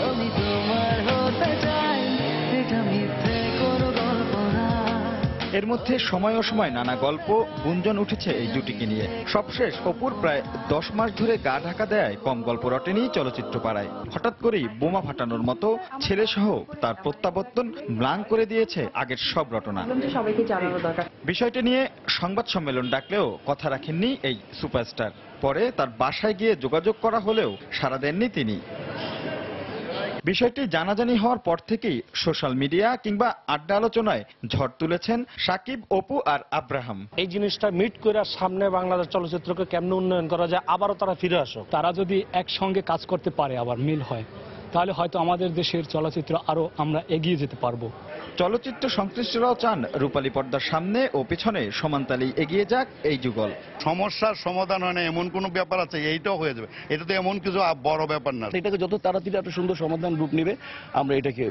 এর মধ্যে সময় অসময় নানা গল্প গুঞ্জন উঠেছে এই জুটিকে নিয়ে। সবশেষ অপুর প্রায় 10 মাস ধরে গা ঢাকা দেয় কম গল্প রটেনি চলচ্চিত্র পাড়ায়। হঠাৎ করেই বোমা ফাটানোর মতো ছেলেসহ তার প্রত্যাবর্তন ম্লান করে দিয়েছে আগের সব রটনা। বিষয়টি নিয়ে সংবাদ সম্মেলন ডাকলেও কথা রাখেননি এই সুপারস্টার। পরে তার বাসায় গিয়ে যোগাযোগ করা হলেও সাড়া দেননি তিনি। বিষয়টি জানাজানি হওয়ার পর থেকেই সোশ্যাল মিডিয়া কিংবা আড্ডা আলোচনায় ঝড় তুলেছেন সাকিব, অপু আর আব্রাহাম। এই জিনিসটা মিট করে সামনে বাংলাদেশ চলচ্চিত্রকে কেমনে উন্নয়ন করা যায়, আবারও তারা ফিরে আসো, তারা যদি একসঙ্গে কাজ করতে পারে, আবার মিল হয়, তাহলে হয়তো আমাদের দেশের চলচ্চিত্র আরো আমরা এগিয়ে যেতে পারবো। চলচ্চিত্র সংশ্লিষ্টরাও চান রূপালী পর্দার সামনে ও পিছনে সমানতালে এগিয়ে যাক এই যুগল। সমস্যার সমাধান হয় না এমন কোনো ব্যাপার আছে, এইটাও হয়ে যাবে। এটা তো এমন কিছু বড় ব্যাপার না। এটাকে যত তাড়াতাড়ি একটা সুন্দর সমাধান রূপ নেবে, আমরা এটাকে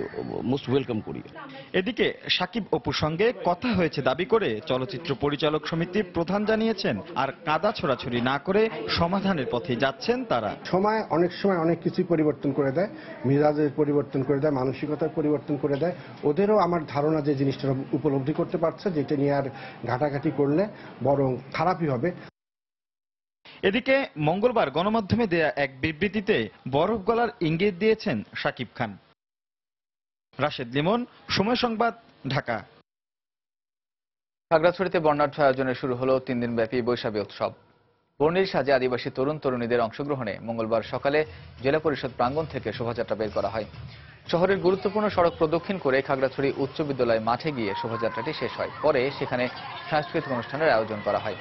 মোস্ট ওয়েলকাম করি। এদিকে সাকিব, অপুর সঙ্গে কথা হয়েছে দাবি করে চলচ্চিত্র পরিচালক সমিতির প্রধান জানিয়েছেন, আর কাদা ছোড়াছুড়ি না করে সমাধানের পথে যাচ্ছেন তারা। সময় অনেক সময় অনেক কিছুই পরিবর্তন করে দেয়, মিজাজের পরিবর্তন করে দেয়, মানসিকতার পরিবর্তন করে দেয়। ওদেরও আমার ধারণা যে জিনিসটা উপলব্ধি করতে পারছে, যেটা নিয়ে আর ঘাটাঘাটি করলে বরং খারাপই হবে। এদিকে মঙ্গলবার গণমাধ্যমে দেয়া এক বিবৃতিতে বরফ গলার ইঙ্গিত দিয়েছেন শাকিব খান। রাশেদ লিমন, সময় সংবাদ, ঢাকা। খাগড়াছড়িতে বর্ণাঢ্য আয়োজনে শুরু হলো 3 দিনব্যাপী বৈশাখী উৎসব। বর্ণিল সাজে আদিবাসী তরুণ তরুণীদের অংশগ্রহণে মঙ্গলবার সকালে জেলা পরিষদ প্রাঙ্গণ থেকে শোভাযাত্রা বের করা হয়। শহরের গুরুত্বপূর্ণ সড়ক প্রদক্ষিণ করে খাগড়াছড়ি উচ্চ বিদ্যালয় মাঠে গিয়ে শোভাযাত্রাটি শেষ হয়। পরে সেখানে সাংস্কৃতিক অনুষ্ঠানের আয়োজন করা হয়।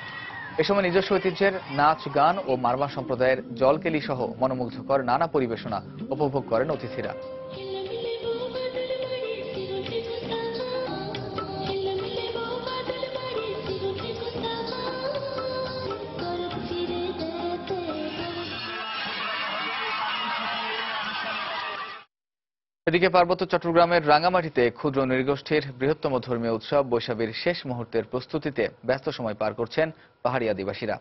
এ সময় নিজস্ব ঐতিহ্যের নাচ, গান ও মারমা সম্প্রদায়ের জলকেলি সহ মনোমুগ্ধকর নানা পরিবেশনা উপভোগ করেন অতিথিরা। এদিকে পার্বত্য চট্টগ্রামের রাঙ্গামাটিতে ক্ষুদ্র নৃগোষ্ঠীর বৃহত্তম ধর্মীয় উৎসব বৈশাখীর শেষ মুহূর্তের প্রস্তুতিতে ব্যস্ত সময় পার করছেন পাহাড়ি আদিবাসীরা।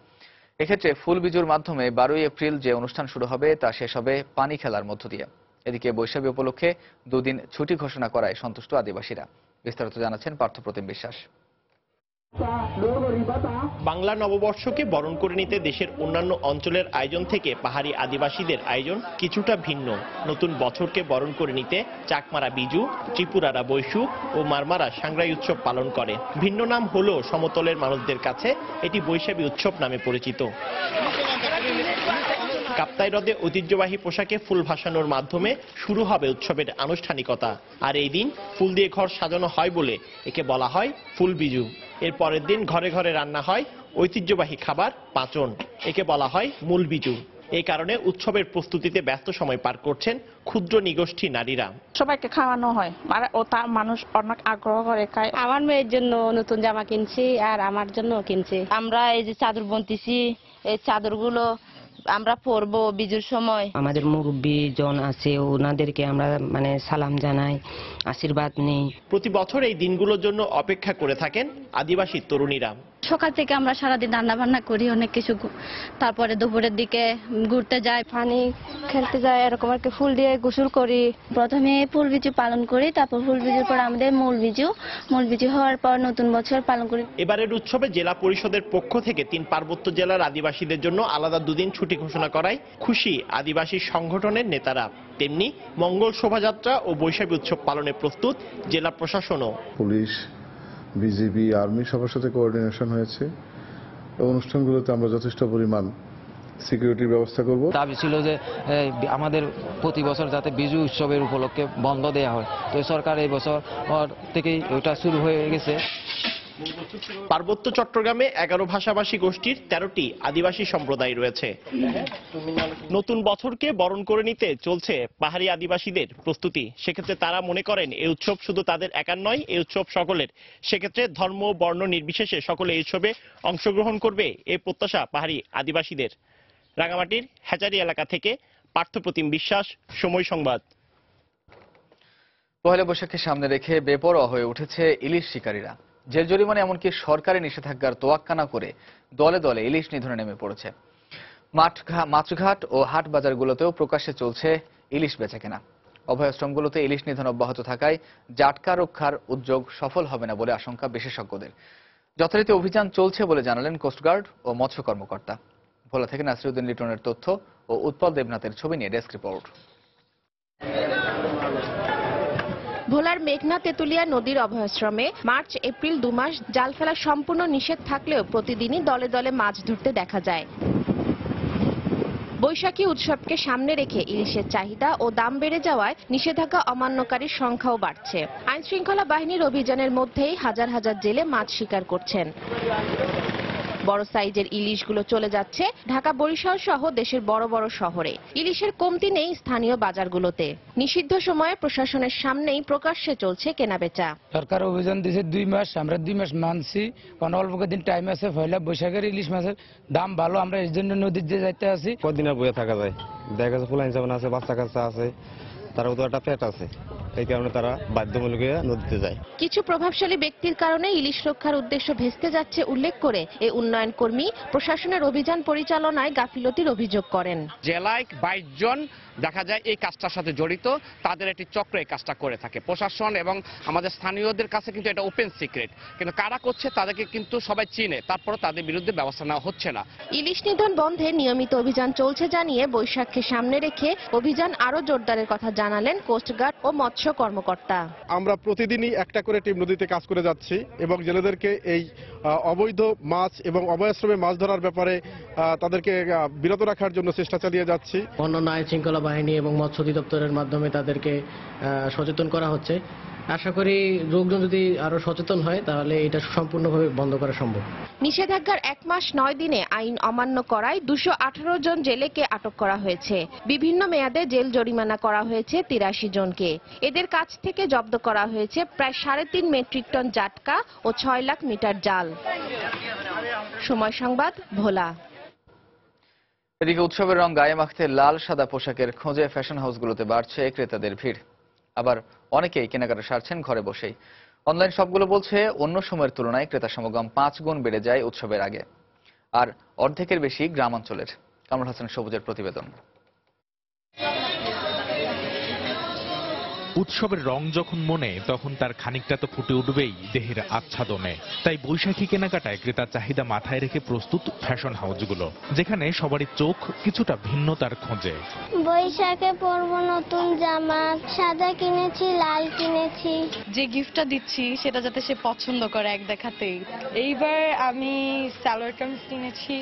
এক্ষেত্রে ফুলবিজুর মাধ্যমে 12 এপ্রিল যে অনুষ্ঠান শুরু হবে তা শেষ হবে পানি খেলার মধ্য দিয়ে। এদিকে বৈশাখী উপলক্ষে 2 দিন ছুটি ঘোষণা করায় সন্তুষ্ট আদিবাসীরা। বিস্তারিত জানাচ্ছেন পার্থপ্রতিম বিশ্বাস। বাংলা নববর্ষকে বরণ করে নিতে দেশের অন্যান্য অঞ্চলের আয়োজন থেকে পাহাড়ি আদিবাসীদের আয়োজন কিছুটা ভিন্ন। নতুন বছরকে বরণ করে নিতে চাকমারা বিজু, ত্রিপুরারা বৈশু ও মারমারা সাংগ্রাই উৎসব পালন করে। ভিন্ন নাম হলেও সমতলের মানুষদের কাছে এটি বৈশাখী উৎসব নামে পরিচিত। কাপ্তাই হ্রদে ঐতিহ্যবাহী পোশাকে ফুল ভাসানোর মাধ্যমে শুরু হবে উৎসবের আনুষ্ঠানিকতা। আর এই দিন ফুল দিয়ে ঘর সাজানো হয় বলে একে বলা হয় ফুল বিজু। এর পরের দিন ঘরে ঘরে রান্না হয় ঐতিহ্যবাহী খাবার পাঁচন, একে বলা হয় মূল বিজু। এই কারণে উৎসবের প্রস্তুতিতে ব্যস্ত সময় পার করছেন ক্ষুদ্র নিগোষ্ঠী নারীরা। সবাইকে খাওয়ানো হয়, ও তার মানুষ অনেক আগ্রহ করে খায়। আমার মেয়ের জন্য নতুন জামা কিনছি আর আমার জন্য কিনছি। আমরা এই যে চাদর বুনতেছি, এই চাদরগুলো আমরা পরবো বিজুর সময়। আমাদের মুরব্বী জন আছে, ওনাদেরকে আমরা সালাম জানাই, আশীর্বাদ নেই। প্রতি বছর এই দিনগুলোর জন্য অপেক্ষা করে থাকেন আদিবাসী তরুণীরা। সকাল থেকে আমরা সারাদিন রান্না বান্না করি অনেক কিছু, তারপরে দুপুরের দিকে ঘুরতে যাই, পানি খেলতে যাই, এরকম আর কি ফুল দিয়ে গোসল করি। প্রথমে ফুল বিজু পালন করি, তারপর ফুল বিজুর পর আমাদের মূল বিজু হওয়ার পর নতুন বছর পালন করি। এবারের উৎসবে জেলা পরিষদের পক্ষ থেকে 3 পার্বত্য জেলার আদিবাসীদের জন্য আলাদা 2 দিন ছুটি ঘোষণা করায় খুশি আদিবাসী সংগঠনের নেতারা। তেমনি মঙ্গল শোভাযাত্রা ও বৈশাখী উৎসব পালনে প্রস্তুত জেলা প্রশাসনও। পুলিশ, বিজিবি, আর্মি সবার সাথে কোঅর্ডিনেশন হয়েছে। অনুষ্ঠানগুলোতে আমরা যথেষ্ট পরিমাণ সিকিউরিটির ব্যবস্থা করব। দাবি ছিল যে আমাদের প্রতি বছর যাতে বিজু উৎসবের উপলক্ষে বন্ধ দেওয়া হয়, তো সরকার এই বছর থেকেই ওটা শুরু হয়ে গেছে। পার্বত্য চট্টগ্রামে 11 ভাষাভাষী গোষ্ঠীর 13টি আদিবাসী সম্প্রদায় রয়েছে। নতুন বছরকে বরণ করে নিতে চলছে পাহাড়ি আদিবাসীদের প্রস্তুতি। সেক্ষেত্রে তারা মনে করেন এই উৎসব শুধু তাদের একার নয়, এই উৎসব সকলের। সেক্ষেত্রে ধর্ম বর্ণ নির্বিশেষে সকলে এই উৎসবে অংশগ্রহণ করবে এই প্রত্যাশা পাহাড়ি আদিবাসীদের। রাঙামাটির হ্যাচারি এলাকা থেকে পার্থপ্রতিম বিশ্বাস, সময় সংবাদ। পহেলা বৈশাখকে সামনে রেখে বেপরোয়া হয়ে উঠেছে ইলিশ শিকারীরা। জেল জরিমানা এমনকি সরকারি নিষেধাজ্ঞার তোয়াক্কা না করে দলে দলে ইলিশ নিধনে নেমে পড়েছে। মাছঘাট ও হাট বাজারগুলোতেও প্রকাশ্যে চলছে ইলিশ বেচাকেনা। অভয়াশ্রমগুলোতে ইলিশ নিধন অব্যাহত থাকায় জাটকা রক্ষার উদ্যোগ সফল হবে না বলে আশঙ্কা বিশেষজ্ঞদের। যথারীতি অভিযান চলছে বলে জানালেন কোস্টগার্ড ও মৎস্য কর্মকর্তা। ভোলা থেকে নাসিরউদ্দিন লিটনের তথ্য ও উৎপল দেবনাথের ছবি নিয়ে ডেস্ক রিপোর্ট। ভোলার মেঘনা তেতুলিয়া নদীর অভয়াশ্রমে মার্চ এপ্রিল 2 মাস জাল ফেলা সম্পূর্ণ নিষেধ থাকলেও প্রতিদিনই দলে দলে মাছ ধরতে দেখা যায়। বৈশাখী উৎসবকে সামনে রেখে ইলিশের চাহিদা ও দাম বেড়ে যাওয়ায় নিষেধাজ্ঞা অমান্যকারীর সংখ্যাও বাড়ছে। আইন শৃঙ্খলা বাহিনীর অভিযানের মধ্যেই হাজার হাজার জেলে মাছ শিকার করছেন। বড় সাইজের ইলিশগুলো চলে যাচ্ছে ঢাকা, বরিশাল সহ দেশের বড় বড় শহরে। ইলিশের কমতি নেই স্থানীয় বাজারগুলোতে। নিষিদ্ধ সময়ে প্রশাসনের সামনেই প্রকাশ্যে চলছে কেনাবেচা। সরকার অভিযান দিয়েছে 2 মাস, আমরা 2 মাস মানছি, কারণ অল্প কদিন টাইম আছে। পয়লা বৈশাখের ইলিশ মাছের দাম ভালো, আমরা এর জন্য নদীর দিয়ে যাইতে আছি। কদিন আর বয়ে থাকা যায়, দেখা যাচ্ছে ফুলাইন চাপান আছে, বাচ্চা কাচ্চা আছে, তারাও তো একটা পেট আছে, এই কারণে তারা বাধ্যমূলক নদীতে যায়। কিছু প্রভাবশালী ব্যক্তির কারণে ইলিশ রক্ষার উদ্দেশ্য ভেস্তে যাচ্ছে উল্লেখ করে এই উন্নয়ন কর্মী প্রশাসনের অভিযান পরিচালনায় গাফিলতির অভিযোগ করেন। জেলায় 22 জন দেখা যায় এই কাজটার সাথে জড়িত, তাদের একটি চক্র এই কাজটা করে থাকে। প্রশাসন এবং আমাদের স্থানীয়দের কাছে কিন্তু এটা ওপেন সিক্রেট, কিন্তু কারা করছে তাদেরকে কিন্তু সবাই চিনে, তারপর তাদের বিরুদ্ধে ব্যবস্থা নেওয়া হচ্ছে না। ইলিশ নিধন বন্ধে নিয়মিত অভিযান চলছে জানিয়ে বৈশাখকে সামনে রেখে অভিযান আরো জোরদারের কথা জানালেন কোস্টগার্ড ও মৎস্য কর্মকর্তা। আমরা প্রতিদিনই একটা করে টিম নদীতে কাজ করে যাচ্ছি এবং জেলেদেরকে এই অবৈধ মাছ এবং অবৈধ মাছ ধরার ব্যাপারে তাদেরকে বিরত রাখার জন্য চেষ্টা চালিয়ে যাচ্ছি। অন্যান্য আইন শৃঙ্খলা বাহিনী এবং মৎস্য অধিদপ্তরের মাধ্যমে তাদেরকে সচেতন করা হচ্ছে। আশা করি লোকজন যদি আরো সচেতন হয় তাহলে এটা সম্পূর্ণভাবে বন্ধ করা সম্ভব। নিষেধাজ্ঞার 1 মাস 9 দিনে আইন অমান্য করায় 218 জন জেলেকে আটক করা হয়েছে। বিভিন্ন মেয়াদে জেল জরিমানা করা হয়েছে 83 জনকে। এদের কাছ থেকে জব্দ করা হয়েছে প্রায় 3.5 মেট্রিক টন জাটকা ও 6 লাখ মিটার জাল। সময় সংবাদ, ভোলা। এদিকে উৎসবের রং গায়ে মাখতে লাল সাদা পোশাকের খোঁজে ফ্যাশন হাউসগুলোতে বাড়ছে ক্রেতাদের ভিড়। আবার অনেকেই কেনাকাটা সারছেন ঘরে বসেই। অনলাইন শপগুলো বলছে অন্য সময়ের তুলনায় ক্রেতা সমাগম 5 গুণ বেড়ে যায় উৎসবের আগে, আর অর্ধেকের বেশি গ্রামাঞ্চলের। কামরুল হাসান সবুজের প্রতিবেদন। উৎসবের রং যখন মনে, তখন তার খানিকটা তো ফুটে উঠবেই দেহের আচ্ছাদনে। তাই বৈশাখী কেনাকাটায় ক্রেতার চাহিদা মাথায় রেখে প্রস্তুত ফ্যাশন হাউসগুলো, যেখানে সবারই চোখ কিছুটা ভিন্নতার খোঁজে। বৈশাখে পরবো নতুন জামা, সাদা কিনেছি, লাল কিনেছি। যে গিফটটা দিচ্ছি সেটা যাতে সে পছন্দ করে এক দেখাতেই। এইবার আমি সালোয়ার কামিজ কিনেছি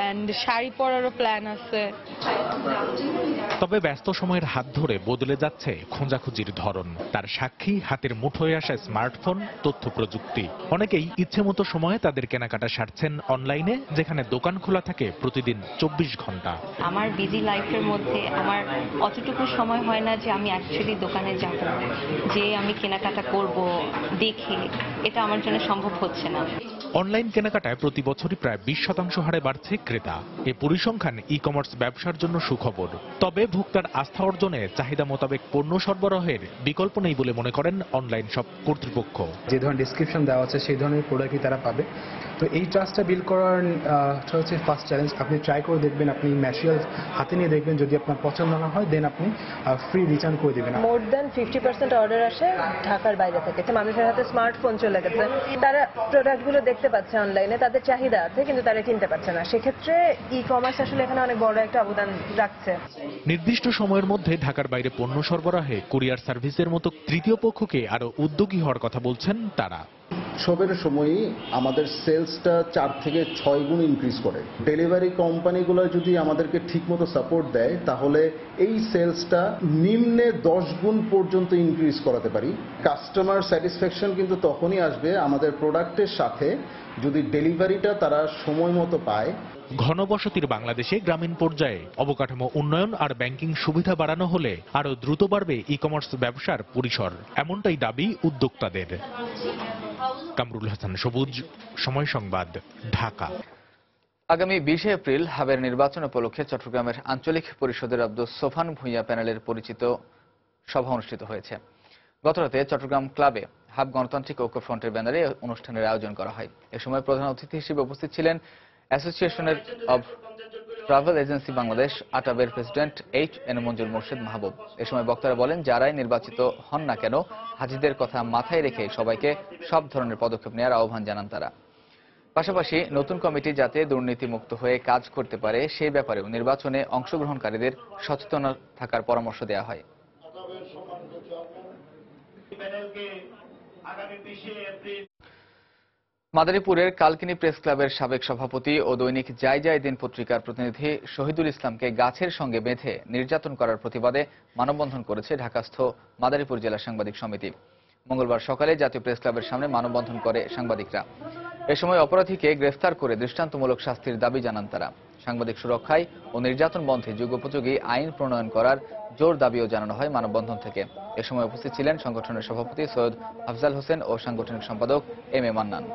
এন্ড শাড়ি পরারও প্ল্যান আছে। তবে ব্যস্ত সময়ের হাত ধরে বদলে যাচ্ছে খোঁজাখুঁজির ধরন। তার সাক্ষী হাতের মুঠোয় আসা স্মার্টফোন, তথ্য প্রযুক্তি। অনেকেই ইচ্ছে মতো সময়ে তাদের কেনাকাটা সারছেন অনলাইনে, যেখানে দোকান খোলা থাকে প্রতিদিন 24 ঘন্টা। আমার বিজি লাইফের মধ্যে আমার অতটুকু সময় হয় না যে আমি অ্যাকচুয়ালি দোকানে যাব, যে আমি কেনাকাটা করব দেখে, এটা আমার জন্য সম্ভব হচ্ছে না। অনলাইন কেনাকাটায় প্রতি বছরই প্রায় 20% হারে বাড়ছে ক্রেতা। এই পরিসংখ্যান ই কমার্স ব্যবসার জন্য সুখবর। তবে ভোক্তার আস্থা অর্জনে চাহিদা মোতাবেক পণ্য সরবরাহের বিকল্প নেই বলে মনে করেন অনলাইন শপ কর্তৃপক্ষ। যে ধরনের ডিসক্রিপশন দেওয়া আছে সেই ধরনের প্রোডাক্টই তারা পাবে। তো এই ট্রাস্টটা বিল্ড করার হচ্ছে ফার্স্ট চ্যালেঞ্জ। আপনি ট্রাই করে দেখবেন, আপনি ম্যাটেরিয়াল হাতে নিয়ে দেখবেন, যদি আপনার পছন্দ না হয় দেন আপনি ফ্রি রিটার্ন করে দেবেন। মোর দ্যান 50% অর্ডার আসে ঢাকার বাইরে থেকে। মানুষের হাতে স্মার্টফোন চলে গেছে, তারা প্রোডাক্টগুলো দেখতে পাচ্ছে অনলাইনে, তাদের চাহিদা আছে কিন্তু তারা কিনতে পারছে না। সেক্ষেত্রে ই কমার্স আসলে এখানে অনেক বড় একটা অবদান রাখছে। নির্দিষ্ট সময়ের মধ্যে ঢাকার বাইরে পণ্য সরবরাহে কুরিয়ার সার্ভিসের মতো তৃতীয় পক্ষকে আরো উদ্যোগী হওয়ার কথা বলছেন তারা। উৎসবের সময়ই আমাদের সেলসটা 4 থেকে 6 গুণ ইনক্রিজ করে। ডেলিভারি কোম্পানিগুলো যদি আমাদেরকে ঠিকমতো সাপোর্ট দেয় তাহলে এই সেলসটা নিম্নে 10 গুণ পর্যন্ত ইনক্রিজ করাতে পারি। কাস্টমার স্যাটিসফ্যাকশন কিন্তু তখনই আসবে আমাদের প্রোডাক্টের সাথে যদি ডেলিভারিটা তারা সময় মতো পায়। ঘনবসতির বাংলাদেশে গ্রামীণ পর্যায়ে অবকাঠামো উন্নয়ন আর ব্যাংকিং সুবিধা বাড়ানো হলে আরো দ্রুত বাড়বে ই কমার্স ব্যবসার পরিসর, এমনটাই দাবি উদ্যোক্তাদের। কামরুল হাসান সবুজ, সময় সংবাদ, ঢাকা। আগামী 20 এপ্রিল হাবের নির্বাচন উপলক্ষে চট্টগ্রামের আঞ্চলিক পরিষদের আব্দুস সোফান ভূঁইয়া প্যানেলের পরিচিত সভা অনুষ্ঠিত হয়েছে। গতরাতে চট্টগ্রাম ক্লাবে হাব গণতান্ত্রিক ঐক্যফ্রন্টের ব্যানারে অনুষ্ঠানের আয়োজন করা হয়। এ সময় প্রধান অতিথি হিসেবে উপস্থিত ছিলেন অ্যাসোসিয়েশনের অব ট্রাভেল এজেন্সি বাংলাদেশ আটাবের প্রেসিডেন্ট এন মঞ্জুর মোর্শেদ মাহবুব। এ সময় বক্তারা বলেন, যারাই নির্বাচিত হন না কেন হাজিদের কথা মাথায় রেখে সবাইকে সব ধরনের পদক্ষেপ নেওয়ার আহ্বান জানান তারা। পাশাপাশি নতুন কমিটি যাতে দুর্নীতিমুক্ত হয়ে কাজ করতে পারে সেই ব্যাপারেও নির্বাচনে অংশগ্রহণকারীদের সচেতন থাকার পরামর্শ দেওয়া হয়। মাদারীপুরের কালকিনি প্রেস ক্লাবের সাবেক সভাপতি ও দৈনিক যাই যাই দিন পত্রিকার প্রতিনিধি শহীদুল ইসলামকে গাছের সঙ্গে বেঁধে নির্যাতন করার প্রতিবাদে মানববন্ধন করেছে ঢাকাস্থ মাদারীপুর জেলা সাংবাদিক সমিতি। মঙ্গলবার সকালে জাতীয় প্রেস ক্লাবের সামনে মানববন্ধন করে সাংবাদিকরা। এ সময় অপরাধীকে গ্রেফতার করে দৃষ্টান্তমূলক শাস্তির দাবি জানান তারা। সাংবাদিক সুরক্ষায় ও নির্যাতন বন্ধে যুগোপযোগী আইন প্রণয়ন করার জোর দাবিও জানানো হয় মানববন্ধন থেকে। এ সময় উপস্থিত ছিলেন সংগঠনের সভাপতি সৈয়দ আফজাল হোসেন ও সাংগঠনিক সম্পাদক এম এ মান্নান।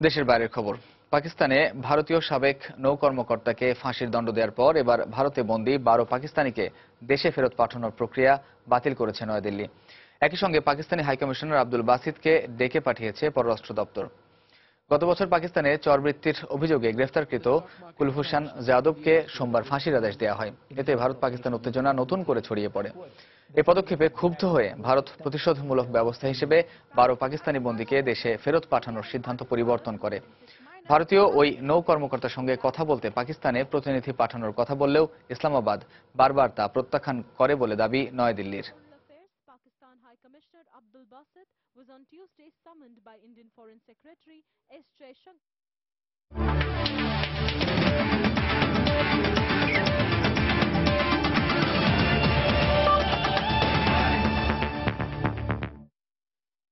দেশের বাইরের খবর। পাকিস্তানে ভারতীয় সাবেক নৌ কর্মকর্তাকে ফাঁসির দণ্ড দেওয়ার পর এবার ভারতে বন্দী 12 পাকিস্তানিকে দেশে ফেরত পাঠানোর প্রক্রিয়া বাতিল করেছে নয়াদিল্লি। একই সঙ্গে পাকিস্তানি হাইকমিশনার আব্দুল বাসিতকে ডেকে পাঠিয়েছে পররাষ্ট্র দপ্তর। গত বছর পাকিস্তানে চরবৃত্তির অভিযোগে গ্রেফতারকৃত কুলভূষণ যাদবকে সোমবার ফাঁসির আদেশ দেওয়া হয়। এতে ভারত পাকিস্তান উত্তেজনা নতুন করে ছড়িয়ে পড়ে। এ পদক্ষেপে ক্ষুব্ধ হয়ে ভারত প্রতিশোধমূলক ব্যবস্থা হিসেবে 12 পাকিস্তানি বন্দীকে দেশে ফেরত পাঠানোর সিদ্ধান্ত পরিবর্তন করে। ভারতীয় ওই নৌ কর্মকর্তার সঙ্গে কথা বলতে পাকিস্তানে প্রতিনিধি পাঠানোর কথা বললেও ইসলামাবাদ বারবার তা প্রত্যাখ্যান করে বলে দাবি নয়াদিল্লির।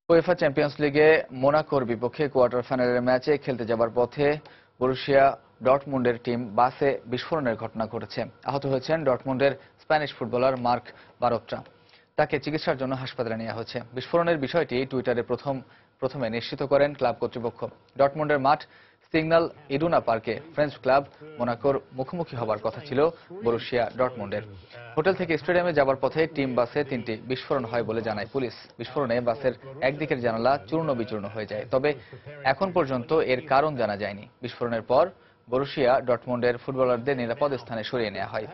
উয়েফা চ্যাম্পিয়ন্স লিগে মোনাকোর বিপক্ষে কোয়ার্টার ফাইনালের ম্যাচে খেলতে যাবার পথে বরুসিয়া ডর্টমুন্ডের টিম বাসে বিস্ফোরণের ঘটনা ঘটেছে। আহত হয়েছেন ডর্টমুন্ডের স্প্যানিশ ফুটবলার মার্ক বারোত্রা। তাকে চিকিৎসার জন্য হাসপাতালে নেওয়া হয়েছে। বিস্ফোরণের বিষয়টি টুইটারে প্রথমে নিশ্চিত করেন ক্লাব কর্তৃপক্ষ। ডর্টমুন্ডের মাঠ সিগন্যাল ইডুনা পার্কে ফ্রেঞ্চ ক্লাব মোনাকোর মুখোমুখি হবার কথা ছিল বরুসিয়া ডর্টমুন্ডের। হোটেল থেকে স্টেডিয়ামে যাবার পথে টিম বাসে 3টি বিস্ফোরণ হয় বলে জানায় পুলিশ। বিস্ফোরণে বাসের একদিকের জানালা চূর্ণ বিচূর্ণ হয়ে যায়, তবে এখন পর্যন্ত এর কারণ জানা যায়নি। বিস্ফোরণের পর বরুসিয়া ডর্টমুন্ডের ফুটবলারদের নিরাপদ স্থানে সরিয়ে নেওয়া হয়।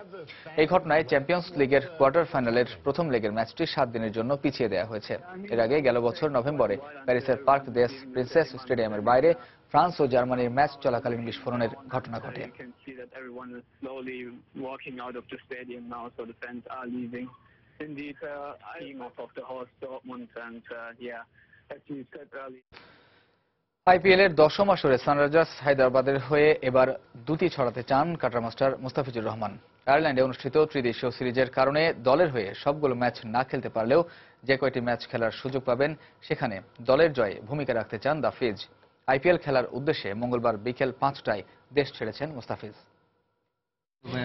এই ঘটনায় চ্যাম্পিয়ন্স লিগের কোয়ার্টার ফাইনালের প্রথম লেগের ম্যাচটি 7 দিনের জন্য পিছিয়ে দেওয়া হয়েছে। এর আগে গেল বছর নভেম্বরে প্যারিসের পার্ক দেস প্রিন্সেস স্টেডিয়ামের বাইরে ফ্রান্স ও জার্মানির ম্যাচ চলাকালীন বিস্ফোরণের ঘটনা ঘটে। আইপিএল এর 10ম আসরে সানরাইজার্স হায়দ্রাবাদের হয়ে এবার দুটি ছড়াতে চান কাটার মাস্টার মুস্তাফিজুর রহমান। আয়ারল্যান্ডে অনুষ্ঠিত ত্রিদেশীয় সিরিজের কারণে দলের হয়ে সবগুলো ম্যাচ না খেলতে পারলেও যে কয়টি ম্যাচ খেলার সুযোগ পাবেন সেখানে দলের জয়ে ভূমিকা রাখতে চান দ্য ফিজ। আইপিএল খেলার উদ্দেশ্যে মঙ্গলবার বিকেল 5টায় দেশ ছেড়েছেন মুস্তাফিজ।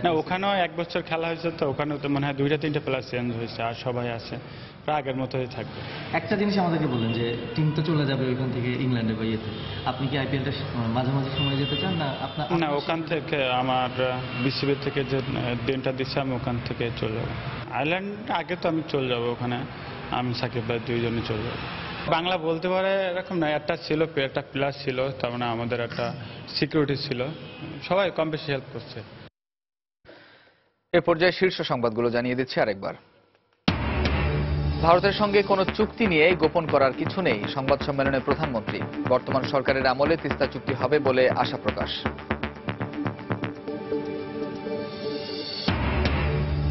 না, ওখানেও 1 বছর খেলা হয়েছে, তো ওখানেও তো মনে হয় 2-3টে প্লেয়ার চেঞ্জ হয়েছে, আর সবাই আছে প্রায় আগের মতোই থাকবে। একটা জিনিস আমাদেরকে বলেন যে টিম তো চলে যাবে ওইখান থেকে ইংল্যান্ডে বা ইয়েতে, আপনি কি আইপিএলটা মাঝে মাঝে সময় যেতে চান না? আপনার না, ওখান থেকে আমার বিসিবি থেকে যে দিনটা দিচ্ছে আমি ওখান থেকে চলে যাবো। আয়ারল্যান্ড আগে তো আমি চলে যাবো, ওখানে আমি সাকিব ভাই দুইজনই চলে যাবো। বাংলা বলতে পারে এরকম না, একটা ছিল, একটা প্লেয়ার ছিল, তার মানে আমাদের একটা সিকিউরিটি ছিল, সবাই কম বেশি হেল্প করছে। এ পর্যায়ে শীর্ষ সংবাদগুলো জানিয়ে দিচ্ছে আরেকবার। ভারতের সঙ্গে কোনো চুক্তি নিয়ে গোপন করার কিছু নেই, সংবাদ সম্মেলনে প্রধানমন্ত্রী। বর্তমান সরকারের আমলে তিস্তা চুক্তি হবে বলে আশা প্রকাশ।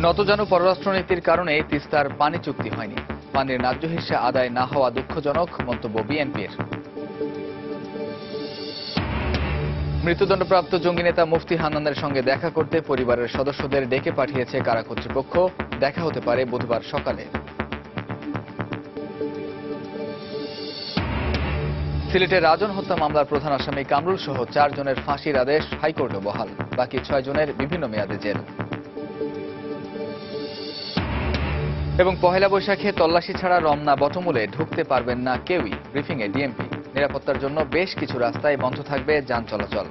নতজানু পররাষ্ট্রনীতির কারণে তিস্তার পানি চুক্তি হয়নি। পানির ন্যায্য হিস্যা আদায় না হওয়া দুঃখজনক, মন্তব্য বিএনপির। মৃত্যুদণ্ডপ্রাপ্ত জঙ্গি নেতা মুফতি হান্নানের সঙ্গে দেখা করতে পরিবারের সদস্যদের ডেকে পাঠিয়েছে কারা কর্তৃপক্ষ। দেখা হতে পারে বুধবার সকালে। সিলেটের রাজন হত্যা মামলার প্রধান আসামি কামরুল সহ 4 জনের ফাঁসির আদেশ হাইকোর্টে বহাল। বাকি 6 জনের বিভিন্ন মেয়াদে জেল। এবং পহেলা বৈশাখে তল্লাশি ছাড়া রমনা বটমূলে ঢুকতে পারবেন না কেউই, ব্রিফিংয়ে ডিএমপি। নিরাপত্তার জন্য বেশ কিছু রাস্তায় বন্ধ থাকবে যান চলাচল।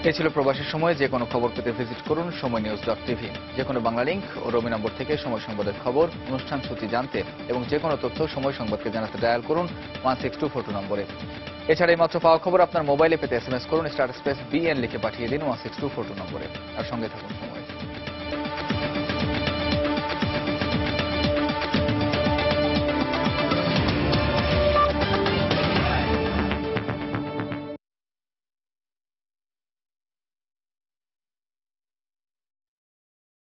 এই ছিল প্রবাসের সময়। যে কোনো খবর পেতে ভিজিট করুন সময়নিউজ.tv। যে কোনো বাংলা লিংক ও রবি নম্বর থেকে সময় সংবাদের খবর, অনুষ্ঠান সূচি জানতে এবং যে কোনো তথ্য সময় সংবাদকে জানাতে ডায়াল করুন 16242 নম্বরে। এছাড়া এই মাত্র পাওয়া খবর আপনার মোবাইলে পেতে SMS করুন *BN লিখে পাঠিয়ে দিন 16242 নম্বরে। আর সঙ্গে থাকুন সময়।